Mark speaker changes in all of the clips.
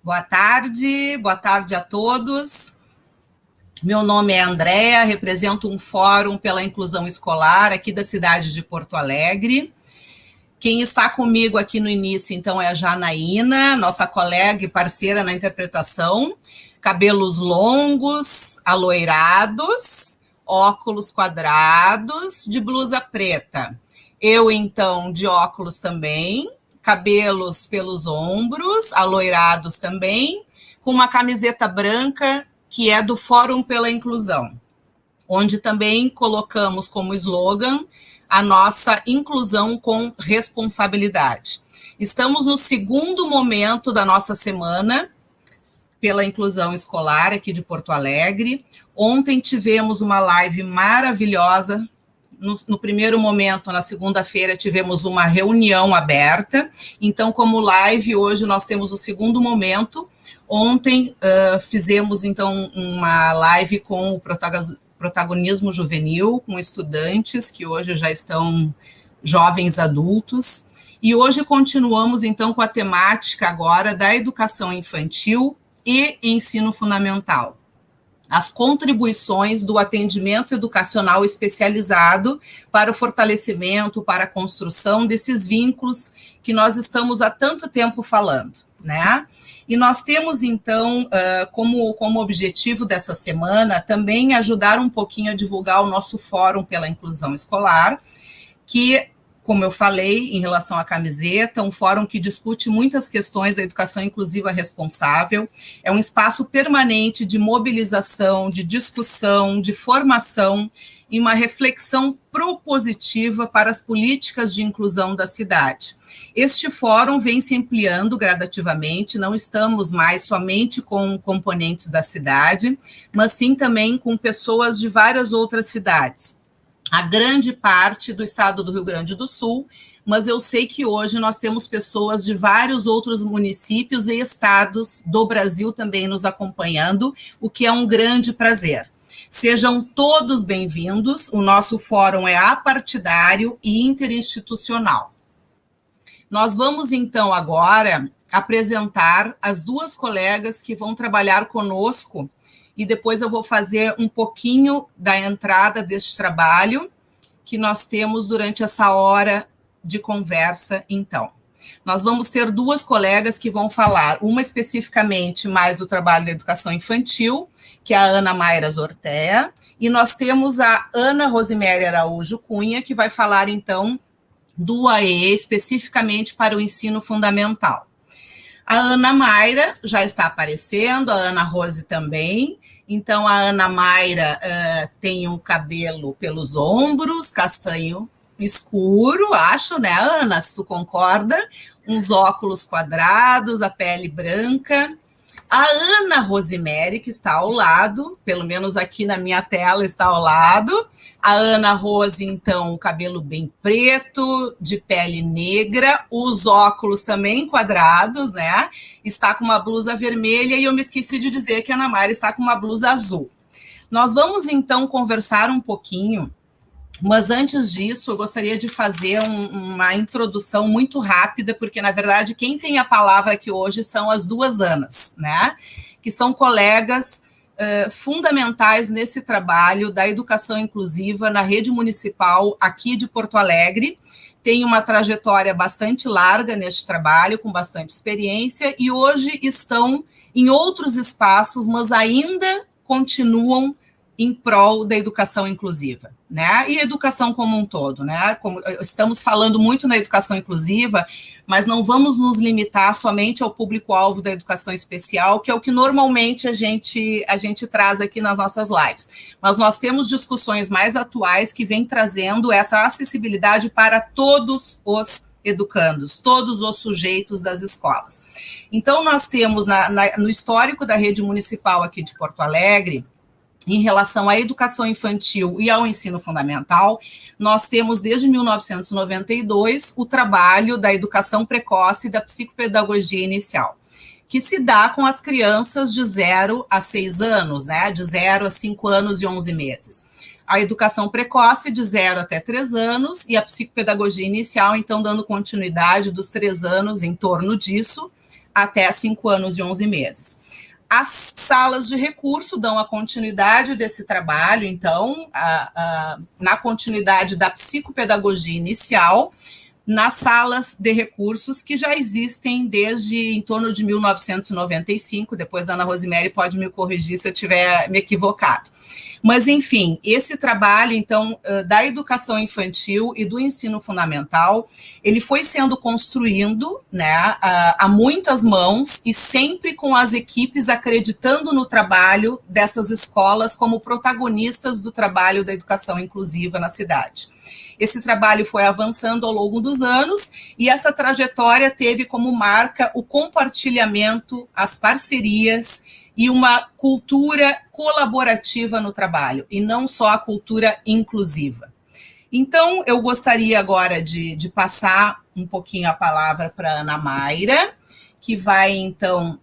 Speaker 1: Boa tarde a todos. Meu nome é Andréa, represento um fórum pela inclusão escolar aqui da cidade de Porto Alegre. Quem está comigo aqui no início, então, é a Janaína, nossa colega e parceira na interpretação. Cabelos longos, aloirados, óculos quadrados, de blusa preta. Eu, então, de óculos também, cabelos pelos ombros, aloirados também, com uma camiseta branca, que é do Fórum pela Inclusão, onde também colocamos como slogan a nossa inclusão com responsabilidade. Estamos no segundo momento da nossa semana pela inclusão escolar aqui de Porto Alegre. Ontem tivemos uma live maravilhosa. No primeiro momento, na segunda-feira, tivemos uma reunião aberta. Então, como live, hoje nós temos o segundo momento. Ontem fizemos, então, uma live com o protagonismo juvenil, com estudantes que hoje já estão jovens adultos. E hoje continuamos, então, com a temática agora da educação infantil e ensino fundamental. As contribuições do atendimento educacional especializado para o fortalecimento, para a construção desses vínculos que nós estamos há tanto tempo falando, né? E nós temos, então, como objetivo dessa semana, também ajudar um pouquinho a divulgar o nosso Fórum pela Inclusão Escolar, que, como eu falei, em relação à camiseta, um fórum que discute muitas questões da educação inclusiva responsável, é um espaço permanente de mobilização, de discussão, de formação e uma reflexão propositiva para as políticas de inclusão da cidade. Este fórum vem se ampliando gradativamente, não estamos mais somente com componentes da cidade, mas sim também com pessoas de várias outras cidades. A grande parte do estado do Rio Grande do Sul, mas eu sei que hoje nós temos pessoas de vários outros municípios e estados do Brasil também nos acompanhando, o que é um grande prazer. Sejam todos bem-vindos, o nosso fórum é apartidário e interinstitucional. Nós vamos, então, agora apresentar as duas colegas que vão trabalhar conosco e depois eu vou fazer um pouquinho da entrada deste trabalho que nós temos durante essa hora de conversa, então. Nós vamos ter duas colegas que vão falar, uma especificamente mais do trabalho da educação infantil, que é a Ana Mayra Zortea, e nós temos a Ana Rosemary Araújo Cunha, que vai falar, então, do AE, especificamente para o ensino fundamental. A Ana Mayra já está aparecendo, a Ana Rose também. Então, a Ana Mayra tem um cabelo pelos ombros, castanho escuro, acho, né, Ana, se tu concorda? Uns óculos quadrados, a pele branca. A Ana Rosemary, que está ao lado, pelo menos aqui na minha tela está ao lado. A Ana Rose, então, cabelo bem preto, de pele negra, os óculos também quadrados, né? Está com uma blusa vermelha e eu me esqueci de dizer que a Ana Mayra está com uma blusa azul. Nós vamos, então, conversar um pouquinho, mas antes disso, eu gostaria de fazer uma introdução muito rápida, porque, na verdade, quem tem a palavra aqui hoje são as duas Anas, né? Que são colegas fundamentais nesse trabalho da educação inclusiva na rede municipal aqui de Porto Alegre. Tem uma trajetória bastante larga neste trabalho, com bastante experiência, e hoje estão em outros espaços, mas ainda continuam em prol da educação inclusiva, né? E educação como um todo, né? Como estamos falando muito na educação inclusiva, mas não vamos nos limitar somente ao público-alvo da educação especial, que é o que normalmente a gente traz aqui nas nossas lives. Mas nós temos discussões mais atuais que vêm trazendo essa acessibilidade para todos os educandos, todos os sujeitos das escolas. Então, nós temos no histórico da rede municipal aqui de Porto Alegre, em relação à educação infantil e ao ensino fundamental, nós temos desde 1992 o trabalho da educação precoce e da psicopedagogia inicial, que se dá com as crianças de 0 a 6 anos, né? De 0 a 5 anos e 11 meses. A educação precoce de 0 até 3 anos e a psicopedagogia inicial, então, dando continuidade dos 3 anos em torno disso, até 5 anos e 11 meses. As salas de recurso dão a continuidade desse trabalho, então, na continuidade da psicopedagogia inicial, nas salas de recursos que já existem desde em torno de 1995, depois a Ana Rosemary pode me corrigir se eu tiver me equivocado. Mas, enfim, esse trabalho, então, da educação infantil e do ensino fundamental, ele foi sendo construído, né, a muitas mãos e sempre com as equipes acreditando no trabalho dessas escolas como protagonistas do trabalho da educação inclusiva na cidade. Esse trabalho foi avançando ao longo dos anos e essa trajetória teve como marca o compartilhamento, as parcerias e uma cultura colaborativa no trabalho, e não só a cultura inclusiva. Então, eu gostaria agora de passar um pouquinho a palavra para a Ana Mayra, que vai, então,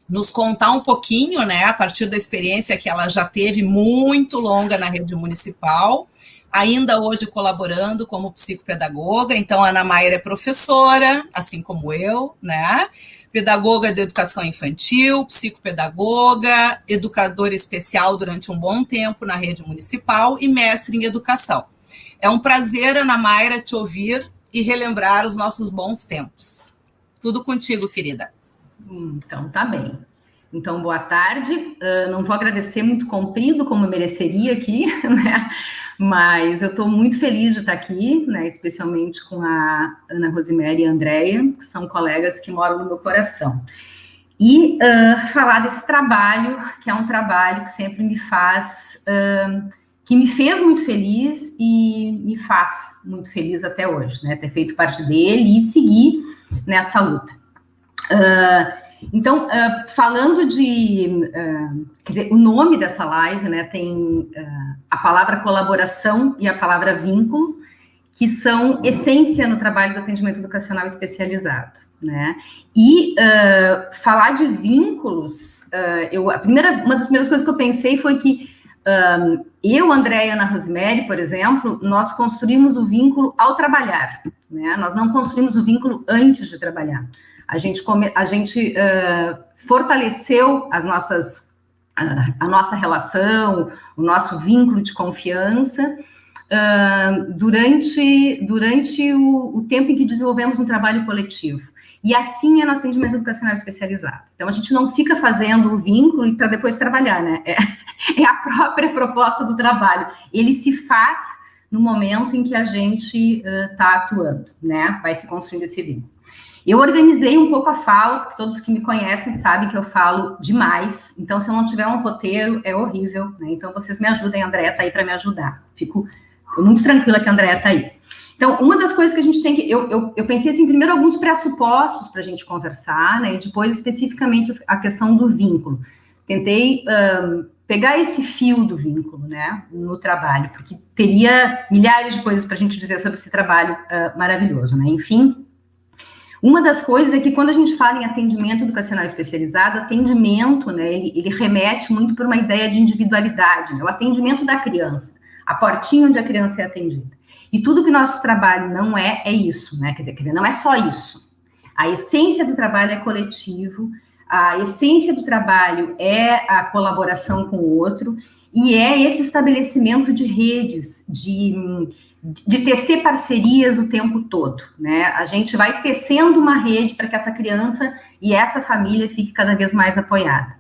Speaker 1: nos contar um pouquinho, né, a partir da experiência que ela já teve muito longa na rede municipal, ainda hoje colaborando como psicopedagoga. Então, a Ana Mayra é professora, assim como eu, né? Pedagoga de educação infantil, psicopedagoga, educadora especial durante um bom tempo na rede municipal e mestre em educação. É um prazer, Ana Mayra, te ouvir e relembrar os nossos bons tempos. Tudo contigo, querida.
Speaker 2: Então, tá bem. Então, boa tarde. Não vou agradecer muito comprido, como eu mereceria aqui, né? Mas eu estou muito feliz de estar aqui, né? Especialmente com a Ana Rosemary e a Andrea, que são colegas que moram no meu coração. E falar desse trabalho, que é um trabalho que sempre me faz, que me fez muito feliz e me faz muito feliz até hoje, né? Ter feito parte dele e seguir nessa luta. Então, falando de... quer dizer, o nome dessa live, né, tem a palavra colaboração e a palavra vínculo, que são essência no trabalho do atendimento educacional especializado, né? E falar de vínculos, uma das primeiras coisas que eu pensei foi que eu, Andréia e Ana Rosemary, por exemplo, nós construímos o vínculo ao trabalhar, né? Nós não construímos o vínculo antes de trabalhar. A gente fortaleceu a nossa relação, o nosso vínculo de confiança durante o tempo em que desenvolvemos um trabalho coletivo. E assim é no atendimento educacional especializado. Então, a gente não fica fazendo o vínculo para depois trabalhar, né? É a própria proposta do trabalho. Ele se faz no momento em que a gente está atuando, né? Vai se construindo esse vínculo. Eu organizei um pouco a fala, porque todos que me conhecem sabem que eu falo demais, então se eu não tiver um roteiro, é horrível, né? Então vocês me ajudem, a Andréia está aí para me ajudar. Fico muito tranquila que a Andréia está aí. Então, uma das coisas que a gente tem que... Eu pensei, assim, primeiro alguns pressupostos para a gente conversar, né? E depois, especificamente, a questão do vínculo. Tentei pegar esse fio do vínculo, né? No trabalho, porque teria milhares de coisas para a gente dizer sobre esse trabalho maravilhoso, né? Enfim... Uma das coisas é que quando a gente fala em atendimento educacional especializado, atendimento, né, ele remete muito para uma ideia de individualidade, né, o atendimento da criança, a portinha onde a criança é atendida. E tudo que nosso trabalho não é isso, né, quer dizer, não é só isso. A essência do trabalho é coletivo, a essência do trabalho é a colaboração com o outro, e é esse estabelecimento de redes, de tecer parcerias o tempo todo, né? A gente vai tecendo uma rede para que essa criança e essa família fique cada vez mais apoiada.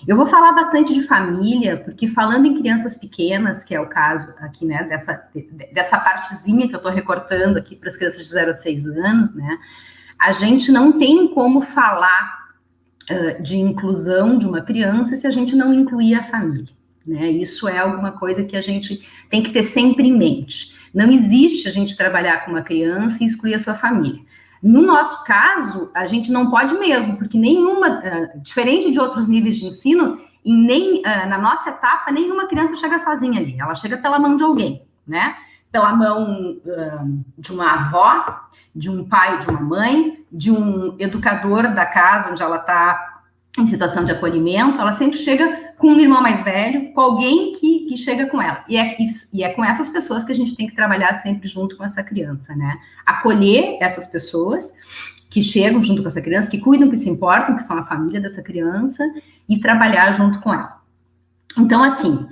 Speaker 2: Eu vou falar bastante de família, porque falando em crianças pequenas, que é o caso aqui, né, dessa partezinha que eu estou recortando aqui para as crianças de 0 a 6 anos, né, a gente não tem como falar de inclusão de uma criança se a gente não incluir a família, né? Isso é alguma coisa que a gente tem que ter sempre em mente. Não existe a gente trabalhar com uma criança e excluir a sua família. No nosso caso, a gente não pode mesmo, porque diferente de outros níveis de ensino, na nossa etapa, nenhuma criança chega sozinha ali. Ela chega pela mão de alguém, né? Pela mão de uma avó, de um pai, de uma mãe, de um educador da casa onde ela está em situação de acolhimento. Ela sempre chega com um irmão mais velho, com alguém que chega com ela. E é com essas pessoas que a gente tem que trabalhar sempre junto com essa criança, né? Acolher essas pessoas que chegam junto com essa criança, que cuidam, que se importam, que são a família dessa criança, e trabalhar junto com ela. Então, assim,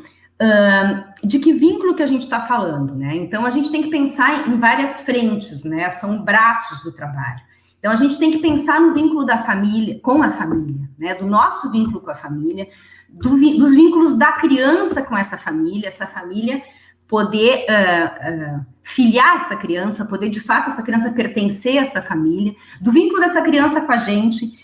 Speaker 2: de que vínculo que a gente está falando, né? Então, a gente tem que pensar em várias frentes, né? São braços do trabalho. Então, a gente tem que pensar no vínculo da família, com a família, né? Do nosso vínculo com a família, dos vínculos da criança com essa família poder filiar essa criança, poder, de fato, essa criança pertencer a essa família, do vínculo dessa criança com a gente,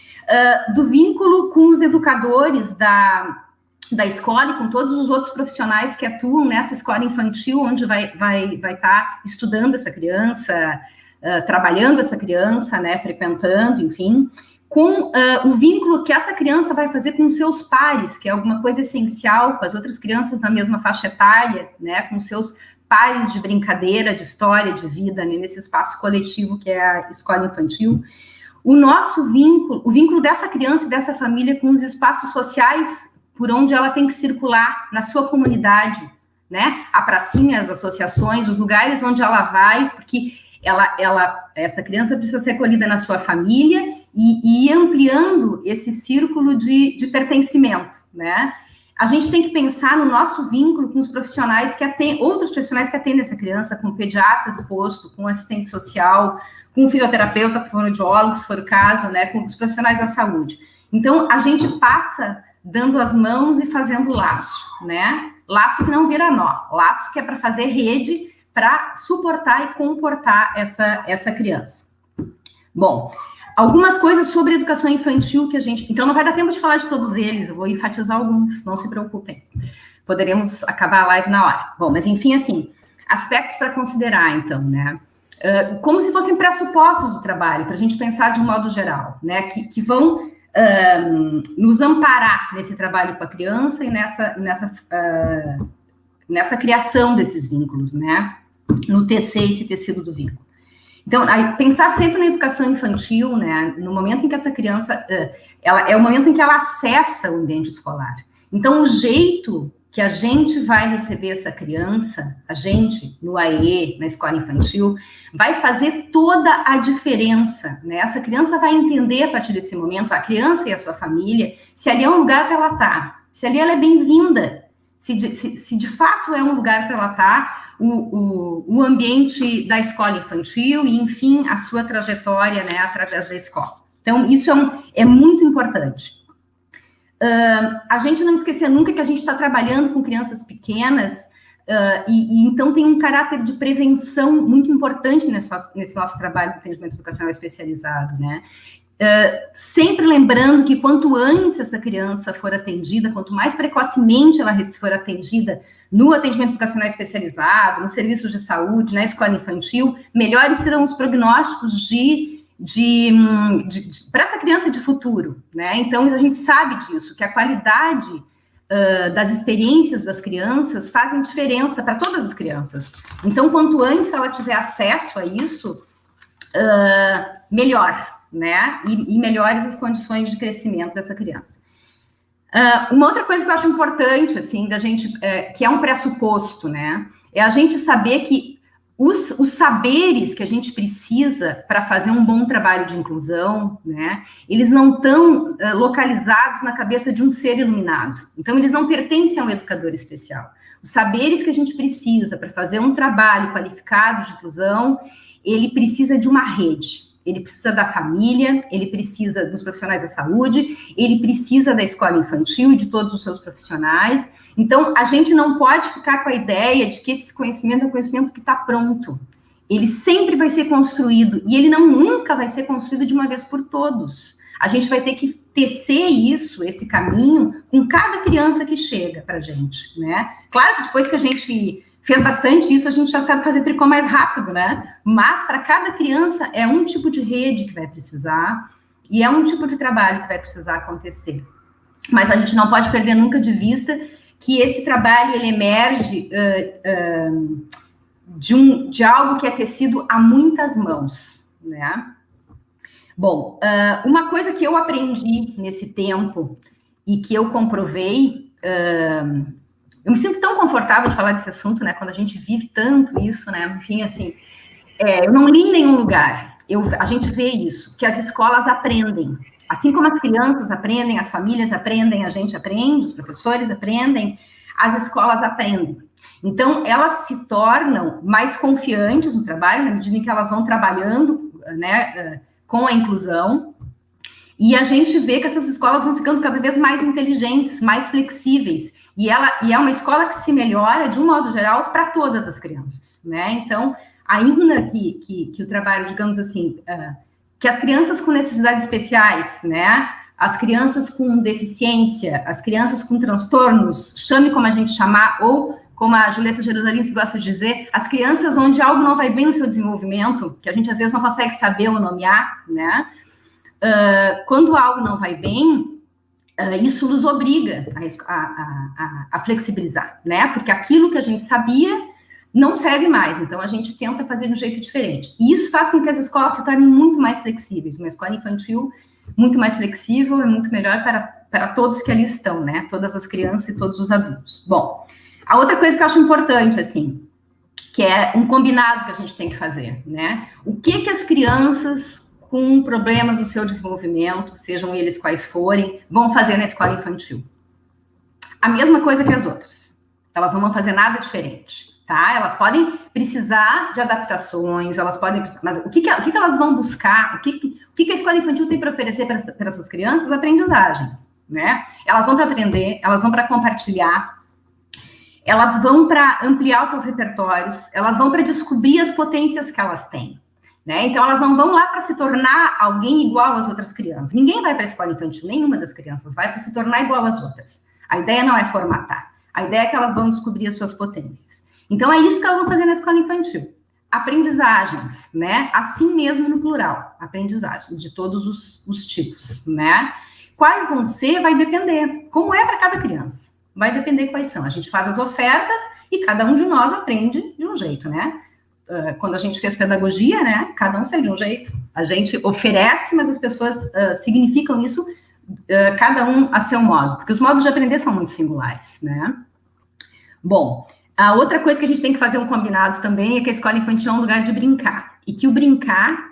Speaker 2: do vínculo com os educadores da escola e com todos os outros profissionais que atuam nessa escola infantil, onde vai estar estudando essa criança, trabalhando essa criança, né, frequentando, enfim, com o vínculo que essa criança vai fazer com os seus pares, que é alguma coisa essencial, com as outras crianças na mesma faixa etária, né, com seus pares de brincadeira, de história, de vida, né, nesse espaço coletivo que é a escola infantil. O nosso vínculo, o vínculo dessa criança e dessa família com os espaços sociais por onde ela tem que circular na sua comunidade, né? A pracinha, as associações, os lugares onde ela vai, porque essa criança precisa ser acolhida na sua família e ir ampliando esse círculo de pertencimento, né? A gente tem que pensar no nosso vínculo com os profissionais outros profissionais que atendem essa criança, com o pediatra do posto, com o assistente social, com o fisioterapeuta, com o fonoaudiólogo, se for o caso, né? Com os profissionais da saúde. Então, a gente passa dando as mãos e fazendo laço, né? Laço que não vira nó, laço que é para fazer rede, para suportar e comportar essa criança. Bom, algumas coisas sobre educação infantil que a gente... Então, não vai dar tempo de falar de todos eles, eu vou enfatizar alguns, não se preocupem. Poderemos acabar a live na hora. Bom, mas enfim, assim, aspectos para considerar, então, né? Como se fossem pressupostos do trabalho, para a gente pensar de um modo geral, né? Que vão nos amparar nesse trabalho com a criança e nessa criação desses vínculos, né? No tecer esse tecido do vínculo. Então, aí, pensar sempre na educação infantil, né? No momento em que essa criança, é o momento em que ela acessa o ambiente escolar. Então, o jeito que a gente vai receber essa criança, a gente, no AE, na escola infantil, vai fazer toda a diferença, né? Essa criança vai entender, a partir desse momento, a criança e a sua família, se ali é um lugar para ela estar, se ali ela é bem-vinda, se de fato é um lugar para ela estar, o ambiente da escola infantil e, enfim, a sua trajetória, né, através da escola. Então, isso é muito importante. A gente não esquecer nunca que a gente está trabalhando com crianças pequenas e então tem um caráter de prevenção muito importante nesse nosso trabalho de atendimento educacional especializado, né? Sempre lembrando que quanto antes essa criança for atendida, quanto mais precocemente ela for atendida no atendimento educacional especializado, nos serviços de saúde, na escola infantil, melhores serão os prognósticos para essa criança de futuro, né? Então, a gente sabe disso, que a qualidade das experiências das crianças fazem diferença para todas as crianças. Então, quanto antes ela tiver acesso a isso, melhor, né? E melhores as condições de crescimento dessa criança. Uma outra coisa que eu acho importante, assim, da gente, que é um pressuposto, né? É a gente saber que os saberes que a gente precisa para fazer um bom trabalho de inclusão, né, eles não estão localizados na cabeça de um ser iluminado. Então, eles não pertencem a um educador especial. Os saberes que a gente precisa para fazer um trabalho qualificado de inclusão, ele precisa de uma rede. Ele precisa da família, ele precisa dos profissionais da saúde, ele precisa da escola infantil e de todos os seus profissionais. Então, a gente não pode ficar com a ideia de que esse conhecimento é um conhecimento que está pronto. Ele sempre vai ser construído, e ele nunca vai ser construído de uma vez por todos. A gente vai ter que tecer isso, esse caminho, com cada criança que chega para a gente, né? Claro que depois que a gente fez bastante isso, a gente já sabe fazer tricô mais rápido, né? Mas para cada criança é um tipo de rede que vai precisar e é um tipo de trabalho que vai precisar acontecer. Mas a gente não pode perder nunca de vista que esse trabalho ele emerge de algo que é tecido a muitas mãos, né? Bom, uma coisa que eu aprendi nesse tempo e que eu comprovei, eu me sinto tão confortável de falar desse assunto, né? Quando a gente vive tanto isso, né? Enfim, assim, eu não li em nenhum lugar. a gente vê isso, que as escolas aprendem. Assim como as crianças aprendem, as famílias aprendem, a gente aprende, os professores aprendem, as escolas aprendem. Então, elas se tornam mais confiantes no trabalho, na medida em que elas vão trabalhando, né, com a inclusão, e a gente vê que essas escolas vão ficando cada vez mais inteligentes, mais flexíveis, e é uma escola que se melhora, de um modo geral, para todas as crianças, né? Então, ainda que o trabalho, digamos assim, que as crianças com necessidades especiais, né, as crianças com deficiência, as crianças com transtornos, chame como a gente chamar, ou como a Julieta Jerusalém gosta de dizer, as crianças onde algo não vai bem no seu desenvolvimento, que a gente às vezes não consegue saber ou nomear, né? Quando algo não vai bem, isso nos obriga a flexibilizar, né? Porque aquilo que a gente sabia não serve mais, então a gente tenta fazer de um jeito diferente. E isso faz com que as escolas se tornem muito mais flexíveis. Uma escola infantil muito mais flexível é muito melhor para todos que ali estão, né? Todas as crianças e todos os adultos. Bom, a outra coisa que eu acho importante, assim, que é um combinado que a gente tem que fazer, né? O que as crianças com problemas no seu desenvolvimento, sejam eles quais forem, vão fazer na escola infantil? A mesma coisa que as outras. Elas não vão fazer nada diferente, tá? Elas podem precisar de adaptações, elas podem precisar, mas o que elas vão buscar? O que a escola infantil tem para oferecer para essas crianças? Aprendizagens, né? Elas vão para aprender, elas vão para compartilhar, elas vão para ampliar os seus repertórios, elas vão para descobrir as potências que elas têm, né? Então, elas não vão lá para se tornar alguém igual às outras crianças. Ninguém vai para a escola infantil, nenhuma das crianças vai para se tornar igual às outras. A ideia não é formatar, a ideia é que elas vão descobrir as suas potências. Então, é isso que elas vão fazer na escola infantil. Aprendizagens, né? Assim mesmo no plural, aprendizagens de todos os tipos, né? Quais vão ser, vai depender, como é para cada criança. Vai depender quais são. A gente faz as ofertas e cada um de nós aprende de um jeito, né? Quando a gente fez pedagogia, né? Cada um sai de um jeito. A gente oferece, mas as pessoas significam isso, cada um a seu modo, porque os modos de aprender são muito singulares, né? Bom, a outra coisa que a gente tem que fazer um combinado também é que a escola infantil é um lugar de brincar, e que o brincar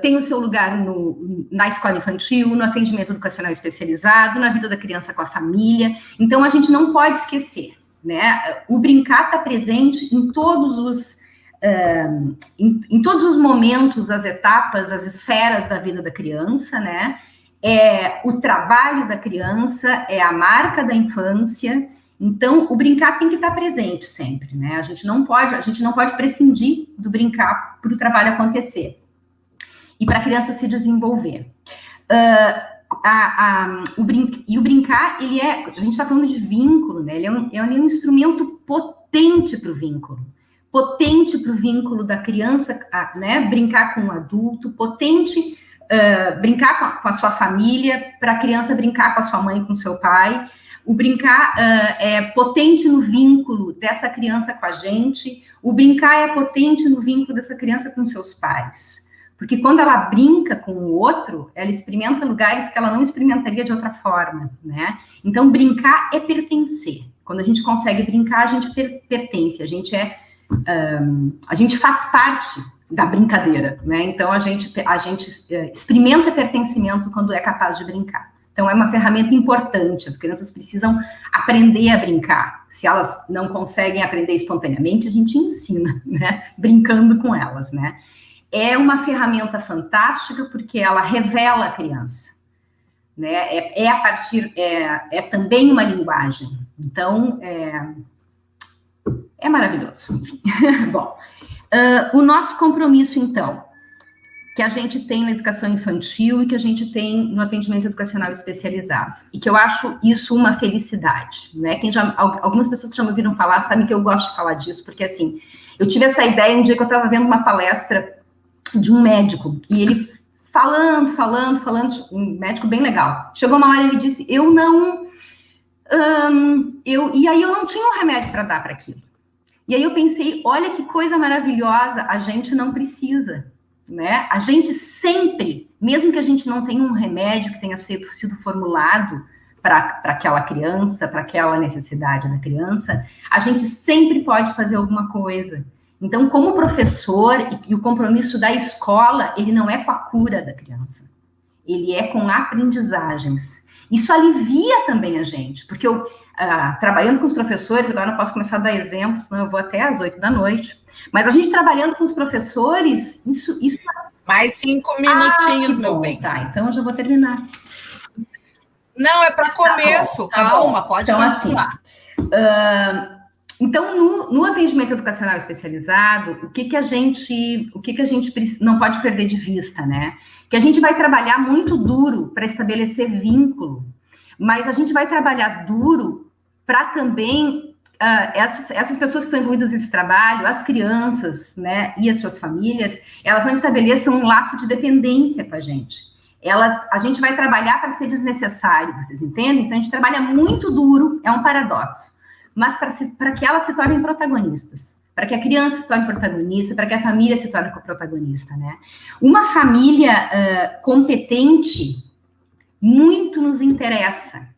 Speaker 2: tem o seu lugar na escola infantil, no atendimento educacional especializado, na vida da criança com a família. Então, a gente não pode esquecer, né? O brincar está presente em todos os momentos, as etapas, as esferas da vida da criança, né? É o trabalho da criança, é a marca da infância. Então, o brincar tem que estar presente sempre, né? A gente não pode prescindir do brincar para o trabalho acontecer e para a criança se desenvolver. O brincar, a gente está falando de vínculo, né? Ele é um instrumento potente para o vínculo da criança, né? Brincar com o adulto, potente, brincar com a sua família, para a criança brincar com a sua mãe, com o seu pai. O brincar é potente no vínculo dessa criança com a gente, o brincar é potente no vínculo dessa criança com seus pais. Porque quando ela brinca com o outro, ela experimenta lugares que ela não experimentaria de outra forma, né? Então, brincar é pertencer. Quando a gente consegue brincar, a gente pertence, a gente faz parte da brincadeira, né? Então, a gente experimenta pertencimento quando é capaz de brincar. Então, é uma ferramenta importante, as crianças precisam aprender a brincar. Se elas não conseguem aprender espontaneamente, a gente ensina, né? Brincando com elas, né? É uma ferramenta fantástica porque ela revela a criança, né? É também uma linguagem. Então, é maravilhoso. Bom, o nosso compromisso, então, que a gente tem na educação infantil e que a gente tem no atendimento educacional especializado. E que eu acho isso uma felicidade, né? Algumas pessoas que já me ouviram falar sabem que eu gosto de falar disso, porque, assim, eu tive essa ideia um dia que eu estava vendo uma palestra de um médico, e ele falando, um médico bem legal. Chegou uma hora e ele disse, e aí eu não tinha um remédio para dar para aquilo. E aí eu pensei, olha que coisa maravilhosa, a gente não precisa, né? A gente sempre, mesmo que a gente não tenha um remédio que tenha sido formulado para aquela criança, para aquela necessidade da criança, a gente sempre pode fazer alguma coisa. Então, como professor, e o compromisso da escola, ele não é com a cura da criança, ele é com aprendizagens. Isso alivia também a gente, porque eu, trabalhando com os professores, agora não posso começar a dar exemplos, senão eu vou até às 8 da noite, mas a gente trabalhando com os professores, isso...
Speaker 1: Mais 5 minutinhos, meu bem.
Speaker 2: Tá, então eu já vou terminar.
Speaker 1: Não, é para começo, calma, pode
Speaker 2: então,
Speaker 1: continuar.
Speaker 2: Assim, então, no atendimento educacional especializado, o que a gente não pode perder de vista, né? Que a gente vai trabalhar muito duro para estabelecer vínculo, mas a gente vai trabalhar duro para também essas pessoas que estão envolvidas nesse trabalho, as crianças, né, e as suas famílias, elas não estabeleçam um laço de dependência com a gente. A gente vai trabalhar para ser desnecessário, vocês entendem? Então, a gente trabalha muito duro, é um paradoxo, mas para que elas se tornem protagonistas, para que a criança se torne protagonista, para que a família se torne protagonista, né? Uma família competente muito nos interessa.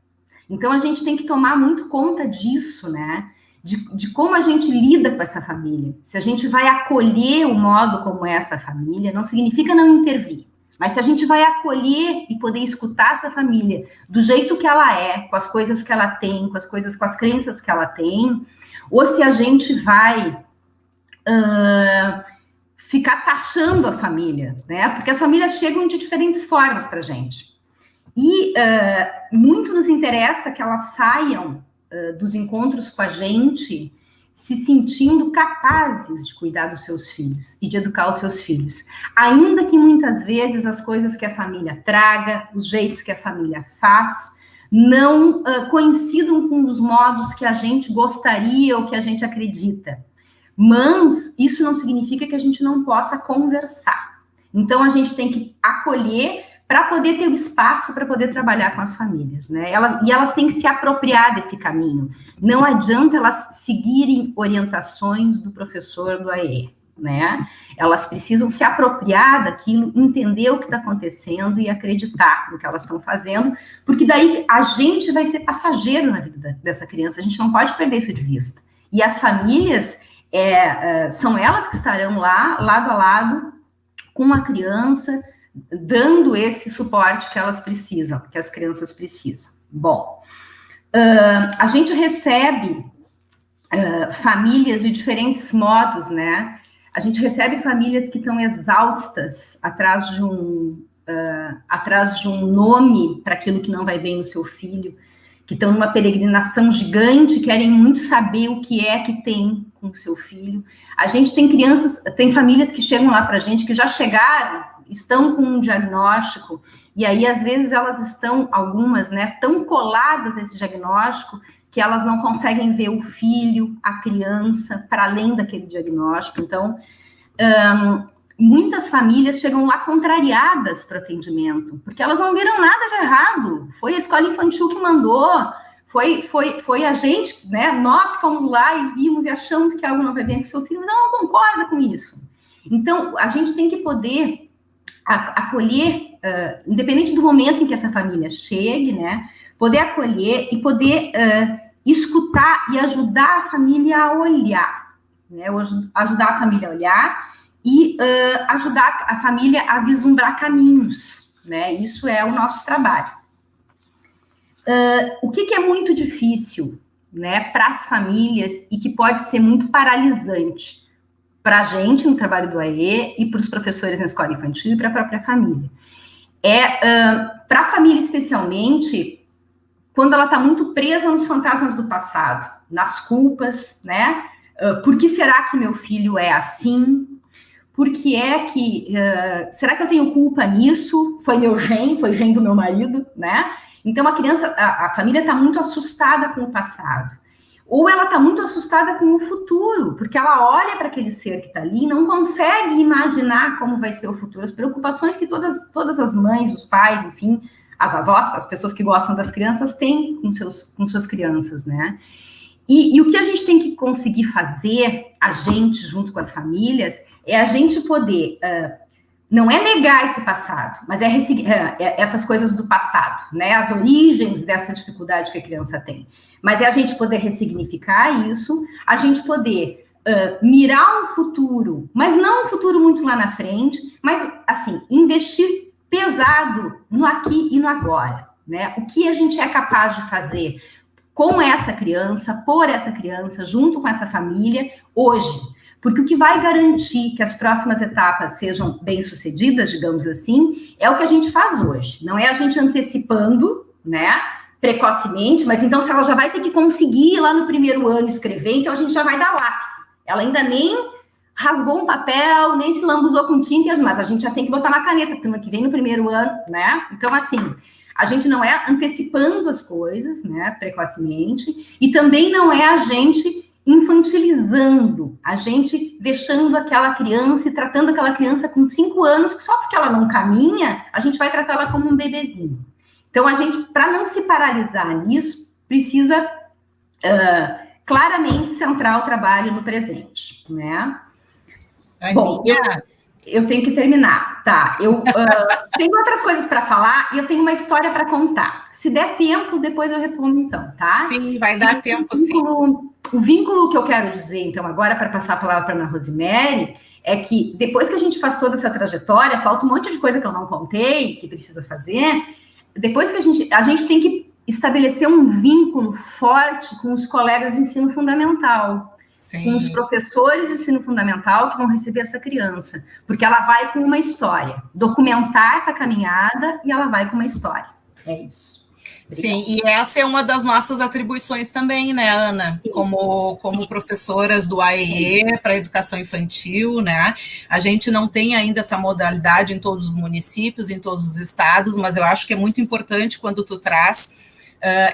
Speaker 2: Então, a gente tem que tomar muito conta disso, né? De como a gente lida com essa família. Se a gente vai acolher o modo como é essa família, não significa não intervir. Mas se a gente vai acolher e poder escutar essa família do jeito que ela é, com as coisas que ela tem, com as crenças que ela tem, ou se a gente vai ficar taxando a família, né? Porque as famílias chegam de diferentes formas para a gente. E muito nos interessa que elas saiam dos encontros com a gente se sentindo capazes de cuidar dos seus filhos e de educar os seus filhos. Ainda que muitas vezes as coisas que a família traga, os jeitos que a família faz, não coincidam com os modos que a gente gostaria ou que a gente acredita. Mas isso não significa que a gente não possa conversar. Então, a gente tem que acolher para poder ter o espaço para poder trabalhar com as famílias, né? E elas têm que se apropriar desse caminho. Não adianta elas seguirem orientações do professor do AE, né? Elas precisam se apropriar daquilo, entender o que está acontecendo e acreditar no que elas estão fazendo, porque daí a gente vai ser passageiro na vida dessa criança, a gente não pode perder isso de vista. E as famílias, são elas que estarão lá, lado a lado, com a criança, dando esse suporte que elas precisam, que as crianças precisam. Bom, a gente recebe famílias de diferentes modos, né? A gente recebe famílias que estão exaustas atrás de um nome para aquilo que não vai bem no seu filho, que estão numa peregrinação gigante, querem muito saber o que é que tem com o seu filho. A gente tem famílias que chegam lá para a gente, que já chegaram, estão com um diagnóstico, e aí, às vezes, elas estão, algumas, né, tão coladas nesse diagnóstico, que elas não conseguem ver o filho, a criança, para além daquele diagnóstico. Então, muitas famílias chegam lá contrariadas para o atendimento, porque elas não viram nada de errado. Foi a escola infantil que mandou, foi a gente, né, nós que fomos lá e vimos e achamos que algo não vai bem com o seu filho, mas ela não concorda com isso. Então, a gente tem que poder acolher, independente do momento em que essa família chegue, né, poder acolher e poder escutar e ajudar a família a olhar, né, ajudar a família a olhar e ajudar a família a vislumbrar caminhos, né, isso é o nosso trabalho. O que é muito difícil, né, para as famílias e que pode ser muito paralisante para a gente no trabalho do AE e para os professores na escola infantil e para a própria família. Para a família, especialmente, quando ela está muito presa nos fantasmas do passado, nas culpas, né? Por que será que meu filho é assim? Por que é que... será que eu tenho culpa nisso? Foi meu gen, foi gen do meu marido, né? Então, a família está muito assustada com o passado. Ou ela está muito assustada com o futuro, porque ela olha para aquele ser que está ali e não consegue imaginar como vai ser o futuro, as preocupações que todas as mães, os pais, enfim, as avós, as pessoas que gostam das crianças têm com suas crianças, né? E o que a gente tem que conseguir fazer, a gente, junto com as famílias, é a gente poder... não é negar esse passado, mas essas coisas do passado, né? As origens dessa dificuldade que a criança tem. Mas é a gente poder ressignificar isso, a gente poder mirar um futuro, mas não um futuro muito lá na frente, mas, assim, investir pesado no aqui e no agora, né? O que a gente é capaz de fazer com essa criança, por essa criança, junto com essa família, hoje. Porque o que vai garantir que as próximas etapas sejam bem-sucedidas, digamos assim, é o que a gente faz hoje. Não é a gente antecipando, né, precocemente, mas então se ela já vai ter que conseguir lá no primeiro ano escrever, então a gente já vai dar lápis. Ela ainda nem rasgou um papel, nem se lambuzou com tinta, mas a gente já tem que botar na caneta, porque ano que vem no primeiro ano, né? Então, assim, a gente não é antecipando as coisas, né, precocemente, e também não é a gente infantilizando, a gente deixando aquela criança e tratando aquela criança com 5 anos, que só porque ela não caminha, a gente vai tratar ela como um bebezinho. Então, a gente, para não se paralisar nisso, precisa claramente centrar o trabalho no presente, né? Bom, eu tenho que terminar, tá? Eu tenho outras coisas para falar e eu tenho uma história para contar. Se der tempo, depois eu retomo, então, tá?
Speaker 1: Sim, vai dar tempo, sim.
Speaker 2: O vínculo que eu quero dizer, então, agora, para passar a palavra para a Ana Rosemary, é que depois que a gente faz toda essa trajetória, falta um monte de coisa que eu não contei, que precisa fazer. Depois que a gente tem que estabelecer um vínculo forte com os colegas do ensino fundamental. Sim. Com os professores do ensino fundamental que vão receber essa criança, porque ela vai com uma história, documentar essa caminhada e ela vai com uma história. É isso.
Speaker 1: Sim, e essa é uma das nossas atribuições também, né, Ana? Como professoras do AEE para educação infantil, né? A gente não tem ainda essa modalidade em todos os municípios, em todos os estados, mas eu acho que é muito importante quando tu traz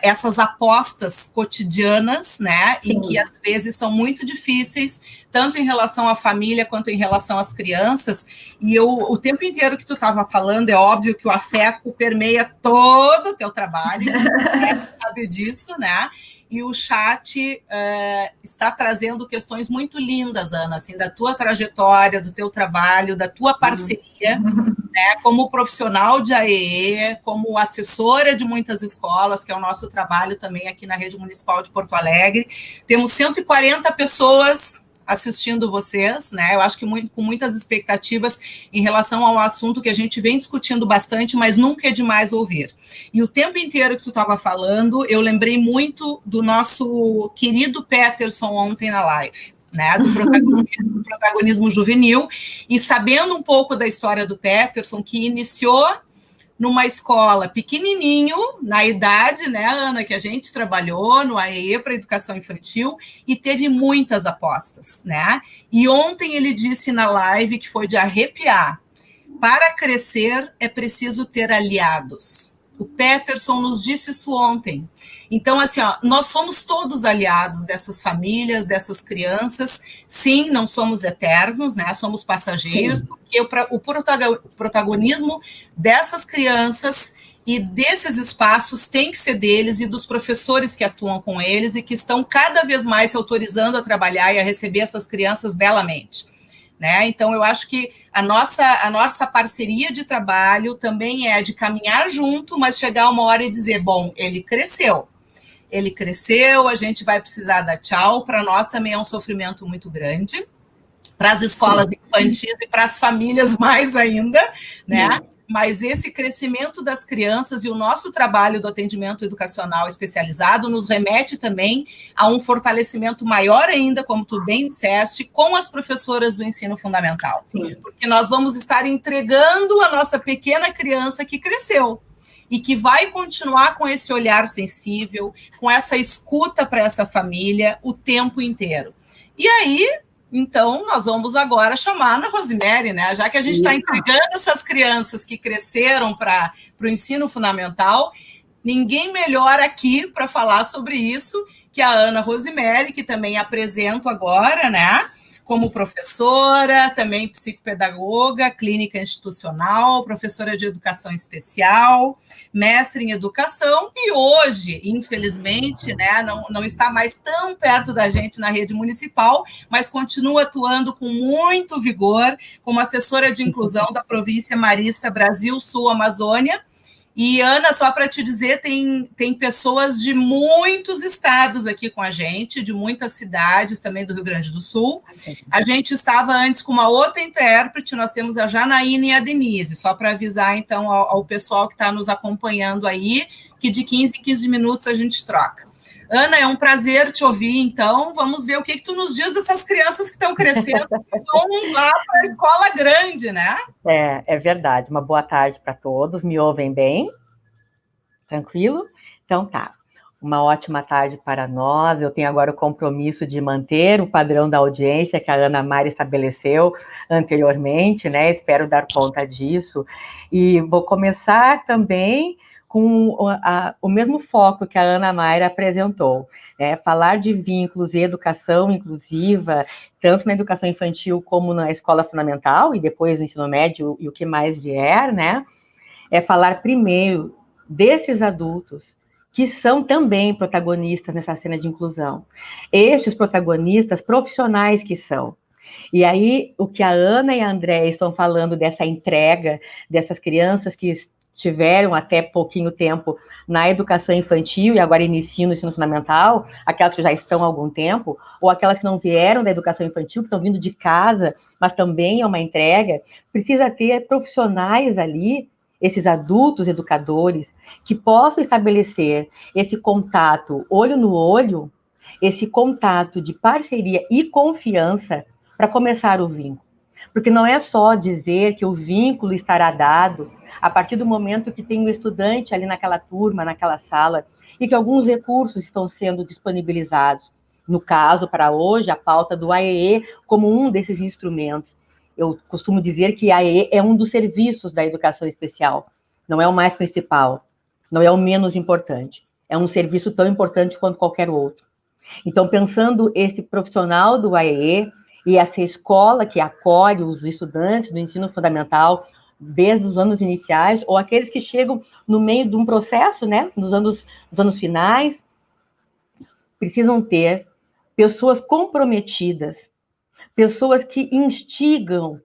Speaker 1: essas apostas cotidianas, né, e que às vezes são muito difíceis, tanto em relação à família quanto em relação às crianças, e o tempo inteiro que tu estava falando, é óbvio que o afeto permeia todo o teu trabalho, né, sabe disso, né, e o chat está trazendo questões muito lindas, Ana, assim, da tua trajetória, do teu trabalho, da tua parceria, né, como profissional de AEE, como assessora de muitas escolas, que é o nosso trabalho também aqui na Rede Municipal de Porto Alegre. Temos 140 pessoas assistindo vocês, né? Eu acho que com muitas expectativas em relação ao assunto que a gente vem discutindo bastante, mas nunca é demais ouvir. E o tempo inteiro que tu estava falando, eu lembrei muito do nosso querido Peterson ontem na live, né, do protagonismo juvenil, e sabendo um pouco da história do Peterson, que iniciou numa escola pequenininho, na idade, né, Ana, que a gente trabalhou no AEE para educação infantil, e teve muitas apostas, né, e ontem ele disse na live, que foi de arrepiar, para crescer é preciso ter aliados. O Peterson nos disse isso ontem. Então, assim, ó, nós somos todos aliados dessas famílias, dessas crianças. Sim, não somos eternos, né? Somos passageiros, porque o protagonismo dessas crianças e desses espaços tem que ser deles e dos professores que atuam com eles e que estão cada vez mais se autorizando a trabalhar e a receber essas crianças belamente. Né? Então, eu acho que a nossa parceria de trabalho também é de caminhar junto, mas chegar uma hora e dizer, bom, ele cresceu, a gente vai precisar dar tchau, para nós também é um sofrimento muito grande, para as escolas infantis e para as famílias mais ainda, né? Mas esse crescimento das crianças e o nosso trabalho do atendimento educacional especializado nos remete também a um fortalecimento maior ainda, como tu bem disseste, com as professoras do ensino fundamental. Sim. Porque nós vamos estar entregando a nossa pequena criança que cresceu e que vai continuar com esse olhar sensível, com essa escuta para essa família o tempo inteiro. E aí, então, nós vamos agora chamar a Ana Rosemary, né? Já que a gente está entregando essas crianças que cresceram para o ensino fundamental, ninguém melhor aqui para falar sobre isso que a Ana Rosemary, que também apresento agora, né? Como professora, também psicopedagoga, clínica institucional, professora de educação especial, mestre em educação, e hoje, infelizmente, né, não está mais tão perto da gente na rede municipal, mas continua atuando com muito vigor como assessora de inclusão da província Marista Brasil Sul Amazônia, E, Ana, só para te dizer, tem pessoas de muitos estados aqui com a gente, de muitas cidades também do Rio Grande do Sul. A gente estava antes com uma outra intérprete, nós temos a Janaína e a Denise, só para avisar, então, ao pessoal que está nos acompanhando aí, que de 15 em 15 minutos a gente troca. Ana, é um prazer te ouvir, então, vamos ver o que tu nos diz dessas crianças que estão crescendo e vão lá para a escola grande, né?
Speaker 3: É verdade. Uma boa tarde para todos. Me ouvem bem? Tranquilo? Então tá. Uma ótima tarde para nós. Eu tenho agora o compromisso de manter o padrão da audiência que a Ana Mari estabeleceu anteriormente, né? Espero dar conta disso. E vou começar também com o mesmo foco que a Ana Mayra apresentou, né? Falar de vínculos e educação inclusiva, tanto na educação infantil como na escola fundamental, e depois no ensino médio e o que mais vier, né? É falar primeiro desses adultos que são também protagonistas nessa cena de inclusão. Estes protagonistas profissionais que são. E aí, o que a Ana e a Andréia estão falando dessa entrega, dessas crianças que tiveram até pouquinho tempo na educação infantil e agora iniciam no ensino fundamental, aquelas que já estão há algum tempo, ou aquelas que não vieram da educação infantil, que estão vindo de casa, mas também é uma entrega, precisa ter profissionais ali, esses adultos educadores, que possam estabelecer esse contato olho no olho, esse contato de parceria e confiança para começar o vínculo. Porque não é só dizer que o vínculo estará dado a partir do momento que tem um estudante ali naquela turma, naquela sala, e que alguns recursos estão sendo disponibilizados. No caso, para hoje, a pauta do AEE como um desses instrumentos. Eu costumo dizer que a AEE é um dos serviços da educação especial, não é o mais principal, não é o menos importante. É um serviço tão importante quanto qualquer outro. Então, pensando esse profissional do AEE, e essa escola que acolhe os estudantes do ensino fundamental desde os anos iniciais, ou aqueles que chegam no meio de um processo, né, nos anos finais, precisam ter pessoas comprometidas, pessoas que instigam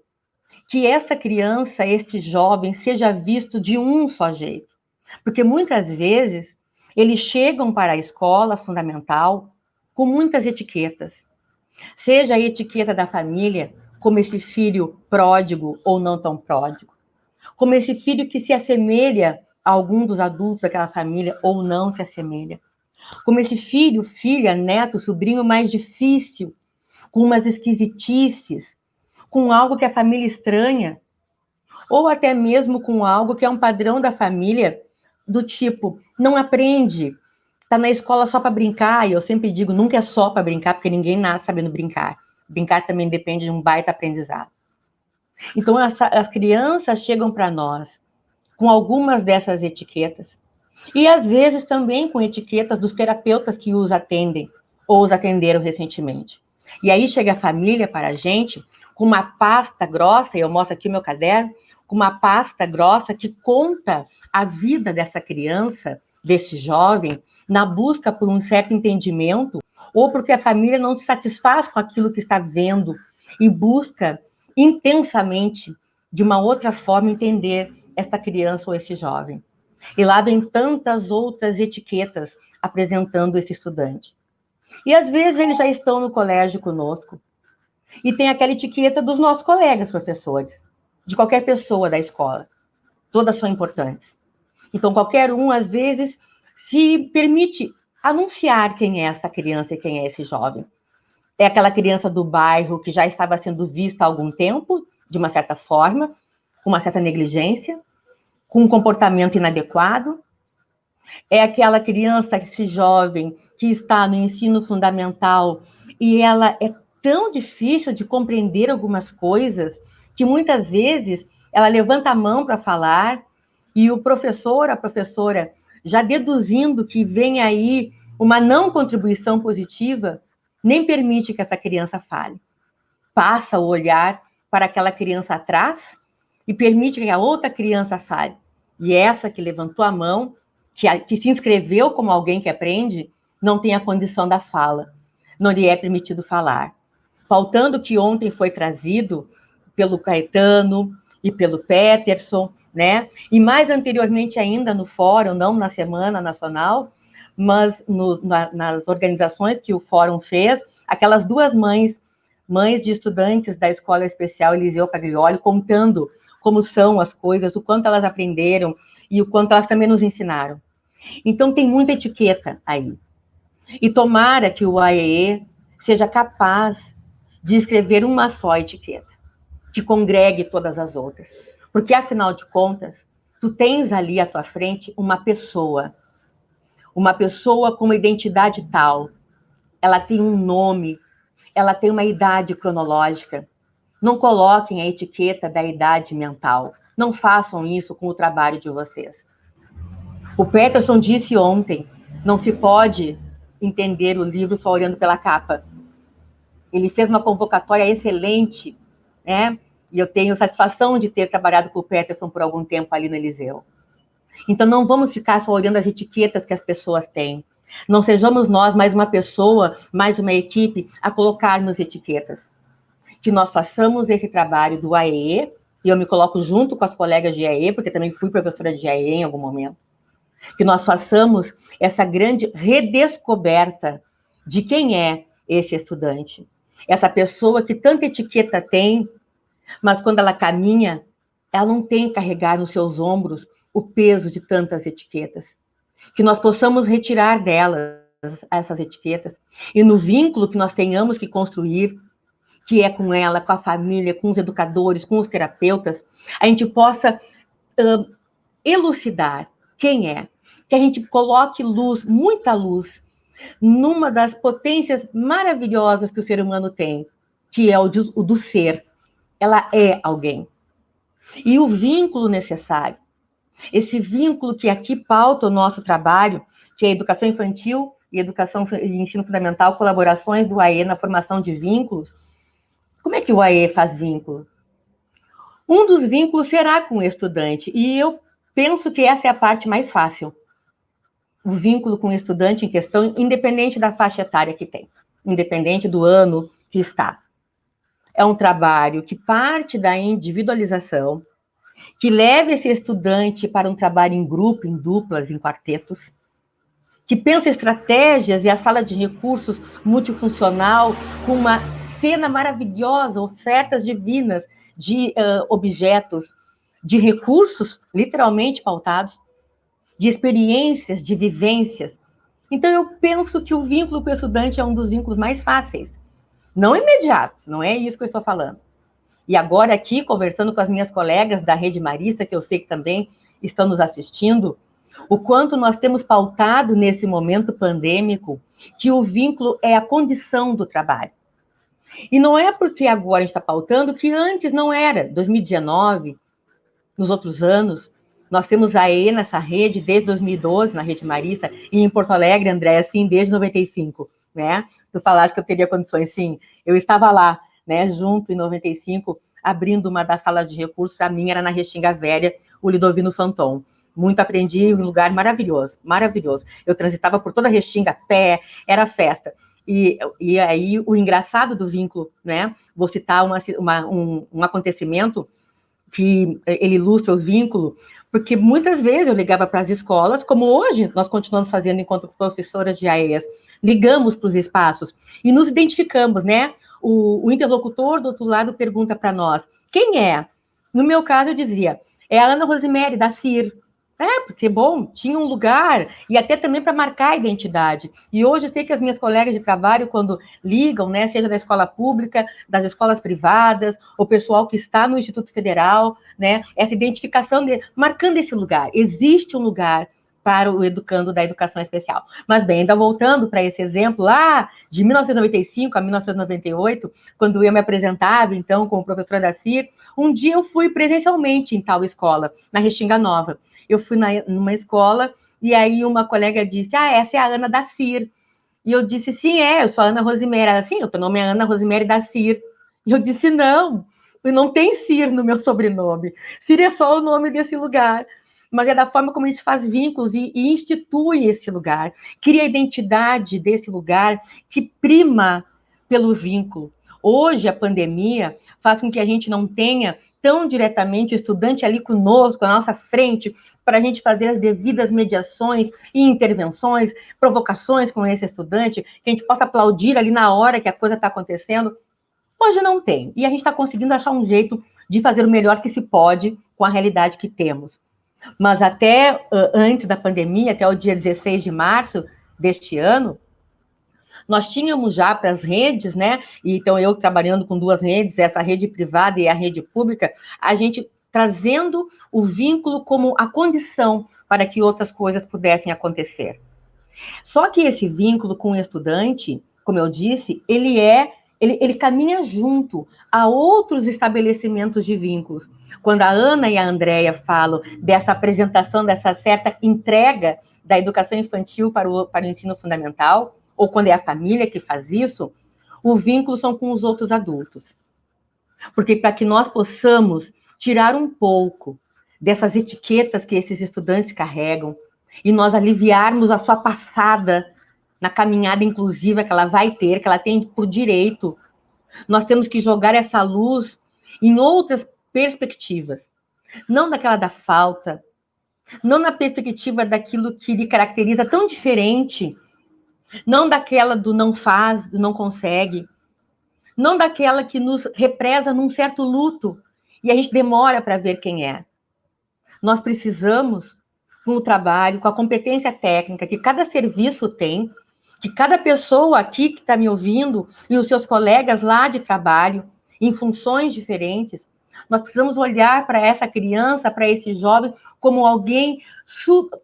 Speaker 3: que essa criança, este jovem, seja visto de um só jeito. Porque muitas vezes eles chegam para a escola fundamental com muitas etiquetas. Seja a etiqueta da família, como esse filho pródigo ou não tão pródigo, como esse filho que se assemelha a algum dos adultos daquela família ou não se assemelha, como esse filho, filha, neto, sobrinho mais difícil, com umas esquisitices, com algo que a família estranha, ou até mesmo com algo que é um padrão da família, do tipo, não aprende, está na escola só para brincar, e eu sempre digo, nunca é só para brincar, porque ninguém nasce sabendo brincar. Brincar também depende de um baita aprendizado. Então, as crianças chegam para nós com algumas dessas etiquetas, e às vezes também com etiquetas dos terapeutas que os atendem, ou os atenderam recentemente. E aí chega a família para a gente com uma pasta grossa, e eu mostro aqui o meu caderno, com uma pasta grossa que conta a vida dessa criança, desse jovem, na busca por um certo entendimento, ou porque a família não se satisfaz com aquilo que está vendo e busca intensamente, de uma outra forma, entender esta criança ou esse jovem. E lá vem tantas outras etiquetas apresentando esse estudante. E às vezes eles já estão no colégio conosco, e tem aquela etiqueta dos nossos colegas professores, de qualquer pessoa da escola. Todas são importantes. Então, qualquer um, às vezes, se permite anunciar quem é essa criança e quem é esse jovem. É aquela criança do bairro que já estava sendo vista há algum tempo, de uma certa forma, com uma certa negligência, com um comportamento inadequado. É aquela criança, esse jovem, que está no ensino fundamental e ela é tão difícil de compreender algumas coisas que muitas vezes ela levanta a mão para falar e o professor, a professora, já deduzindo que vem aí uma não contribuição positiva, nem permite que essa criança fale. Passa o olhar para aquela criança atrás e permite que a outra criança fale. E essa que levantou a mão, que se inscreveu como alguém que aprende, não tem a condição da fala. Não lhe é permitido falar. Faltando que ontem foi trazido pelo Caetano e pelo Peterson, né? E mais anteriormente ainda no fórum, não na Semana Nacional, mas nas organizações que o fórum fez, aquelas duas mães de estudantes da Escola Especial Eliseu Paglioli, contando como são as coisas, o quanto elas aprenderam e o quanto elas também nos ensinaram. Então, tem muita etiqueta aí. E tomara que o AEE seja capaz de escrever uma só etiqueta, que congregue todas as outras. Porque, afinal de contas, tu tens ali à tua frente uma pessoa com uma identidade tal, ela tem um nome, ela tem uma idade cronológica. Não coloquem a etiqueta da idade mental. Não façam isso com o trabalho de vocês. O Peterson disse ontem, não se pode entender o livro só olhando pela capa. Ele fez uma convocatória excelente, né? E eu tenho satisfação de ter trabalhado com o Peterson por algum tempo ali no Eliseu. Então, não vamos ficar só olhando as etiquetas que as pessoas têm. Não sejamos nós mais uma pessoa, mais uma equipe a colocarmos etiquetas. Que nós façamos esse trabalho do AEE, e eu me coloco junto com as colegas de AEE, porque também fui professora de AEE em algum momento, que nós façamos essa grande redescoberta de quem é esse estudante. Essa pessoa que tanta etiqueta tem, mas quando ela caminha, ela não tem que carregar nos seus ombros o peso de tantas etiquetas. Que nós possamos retirar delas essas etiquetas e no vínculo que nós tenhamos que construir, que é com ela, com a família, com os educadores, com os terapeutas, a gente possa elucidar quem é, que a gente coloque luz, muita luz, numa das potências maravilhosas que o ser humano tem, que é o do ser. Ela é alguém. E o vínculo necessário, esse vínculo que aqui pauta o nosso trabalho, que é a educação infantil e educação e ensino fundamental, colaborações do AE na formação de vínculos. Como é que o AE faz vínculo? Um dos vínculos será com o estudante, e eu penso que essa é a parte mais fácil. O vínculo com o estudante em questão, independente da faixa etária que tem, independente do ano que está. É um trabalho que parte da individualização, que leva esse estudante para um trabalho em grupo, em duplas, em quartetos, que pensa estratégias e a sala de recursos multifuncional com uma cena maravilhosa, ofertas divinas de objetos, de recursos literalmente pautados, de experiências, de vivências. Então, eu penso que o vínculo com o estudante é um dos vínculos mais fáceis. Não imediatos, não é isso que eu estou falando. E agora aqui, conversando com as minhas colegas da Rede Marista, que eu sei que também estão nos assistindo, o quanto nós temos pautado nesse momento pandêmico que o vínculo é a condição do trabalho. E não é porque agora a gente está pautando que antes não era. 2019, nos outros anos, nós temos a AE nessa rede desde 2012, na Rede Marista, e em Porto Alegre, André, assim, desde 95, né? Tu falaste que eu teria condições, sim. Eu estava lá, né, junto em 95, abrindo uma das salas de recursos, a minha era na Restinga Velha, o Lidovino Fanton. Muito aprendi, um lugar maravilhoso, maravilhoso. Eu transitava por toda a Restinga a pé, era festa. E aí, o engraçado do vínculo, né? Vou citar um acontecimento que ele ilustra o vínculo, porque muitas vezes eu ligava para as escolas, como hoje nós continuamos fazendo enquanto professoras de AES, ligamos para os espaços e nos identificamos, né? O interlocutor do outro lado pergunta para nós, quem é? No meu caso, eu dizia, é a Ana Rosemary, da CIR. Porque, bom, tinha um lugar, e até também para marcar a identidade. E hoje eu sei que as minhas colegas de trabalho, quando ligam, né, seja da escola pública, das escolas privadas, o pessoal que está no Instituto Federal, né, essa identificação, marcando esse lugar. Existe um lugar para o educando da educação especial. Mas, bem, ainda voltando para esse exemplo lá, de 1995 a 1998, quando eu me apresentava, então, como professora da CIR, um dia eu fui presencialmente em tal escola, na Restinga Nova. Eu fui numa escola, e aí uma colega disse, essa é a Ana da CIR. E eu disse, sim, eu sou a Ana Rosemary. Ela, sim, o teu nome é Ana Rosemary da CIR. E eu disse, não tem CIR no meu sobrenome. CIR é só o nome desse lugar. Mas é da forma como a gente faz vínculos e institui esse lugar. Cria a identidade desse lugar que prima pelo vínculo. Hoje, a pandemia faz com que a gente não tenha tão diretamente o estudante ali conosco, à nossa frente, para a gente fazer as devidas mediações e intervenções, provocações com esse estudante, que a gente possa aplaudir ali na hora que a coisa está acontecendo. Hoje não tem. E a gente está conseguindo achar um jeito de fazer o melhor que se pode com a realidade que temos. Mas até antes da pandemia, até o dia 16 de março deste ano, nós tínhamos já para as redes, né? Então, eu trabalhando com 2 redes, essa rede privada e a rede pública, a gente trazendo o vínculo como a condição para que outras coisas pudessem acontecer. Só que esse vínculo com o estudante, como eu disse, ele caminha junto a outros estabelecimentos de vínculos. Quando a Ana e a Andréia falam dessa apresentação, dessa certa entrega da educação infantil para o ensino fundamental, ou quando é a família que faz isso, o vínculo são com os outros adultos. Porque para que nós possamos tirar um pouco dessas etiquetas que esses estudantes carregam e nós aliviarmos a sua passada na caminhada inclusiva que ela vai ter, que ela tem por direito, nós temos que jogar essa luz em outras perspectivas. Não daquela da falta, não na perspectiva daquilo que lhe caracteriza tão diferente, não daquela do não faz, do não consegue, não daquela que nos represa num certo luto e a gente demora para ver quem é. Nós precisamos, com o trabalho, com a competência técnica que cada serviço tem, que cada pessoa aqui que está me ouvindo e os seus colegas lá de trabalho, em funções diferentes, nós precisamos olhar para essa criança, para esse jovem, como alguém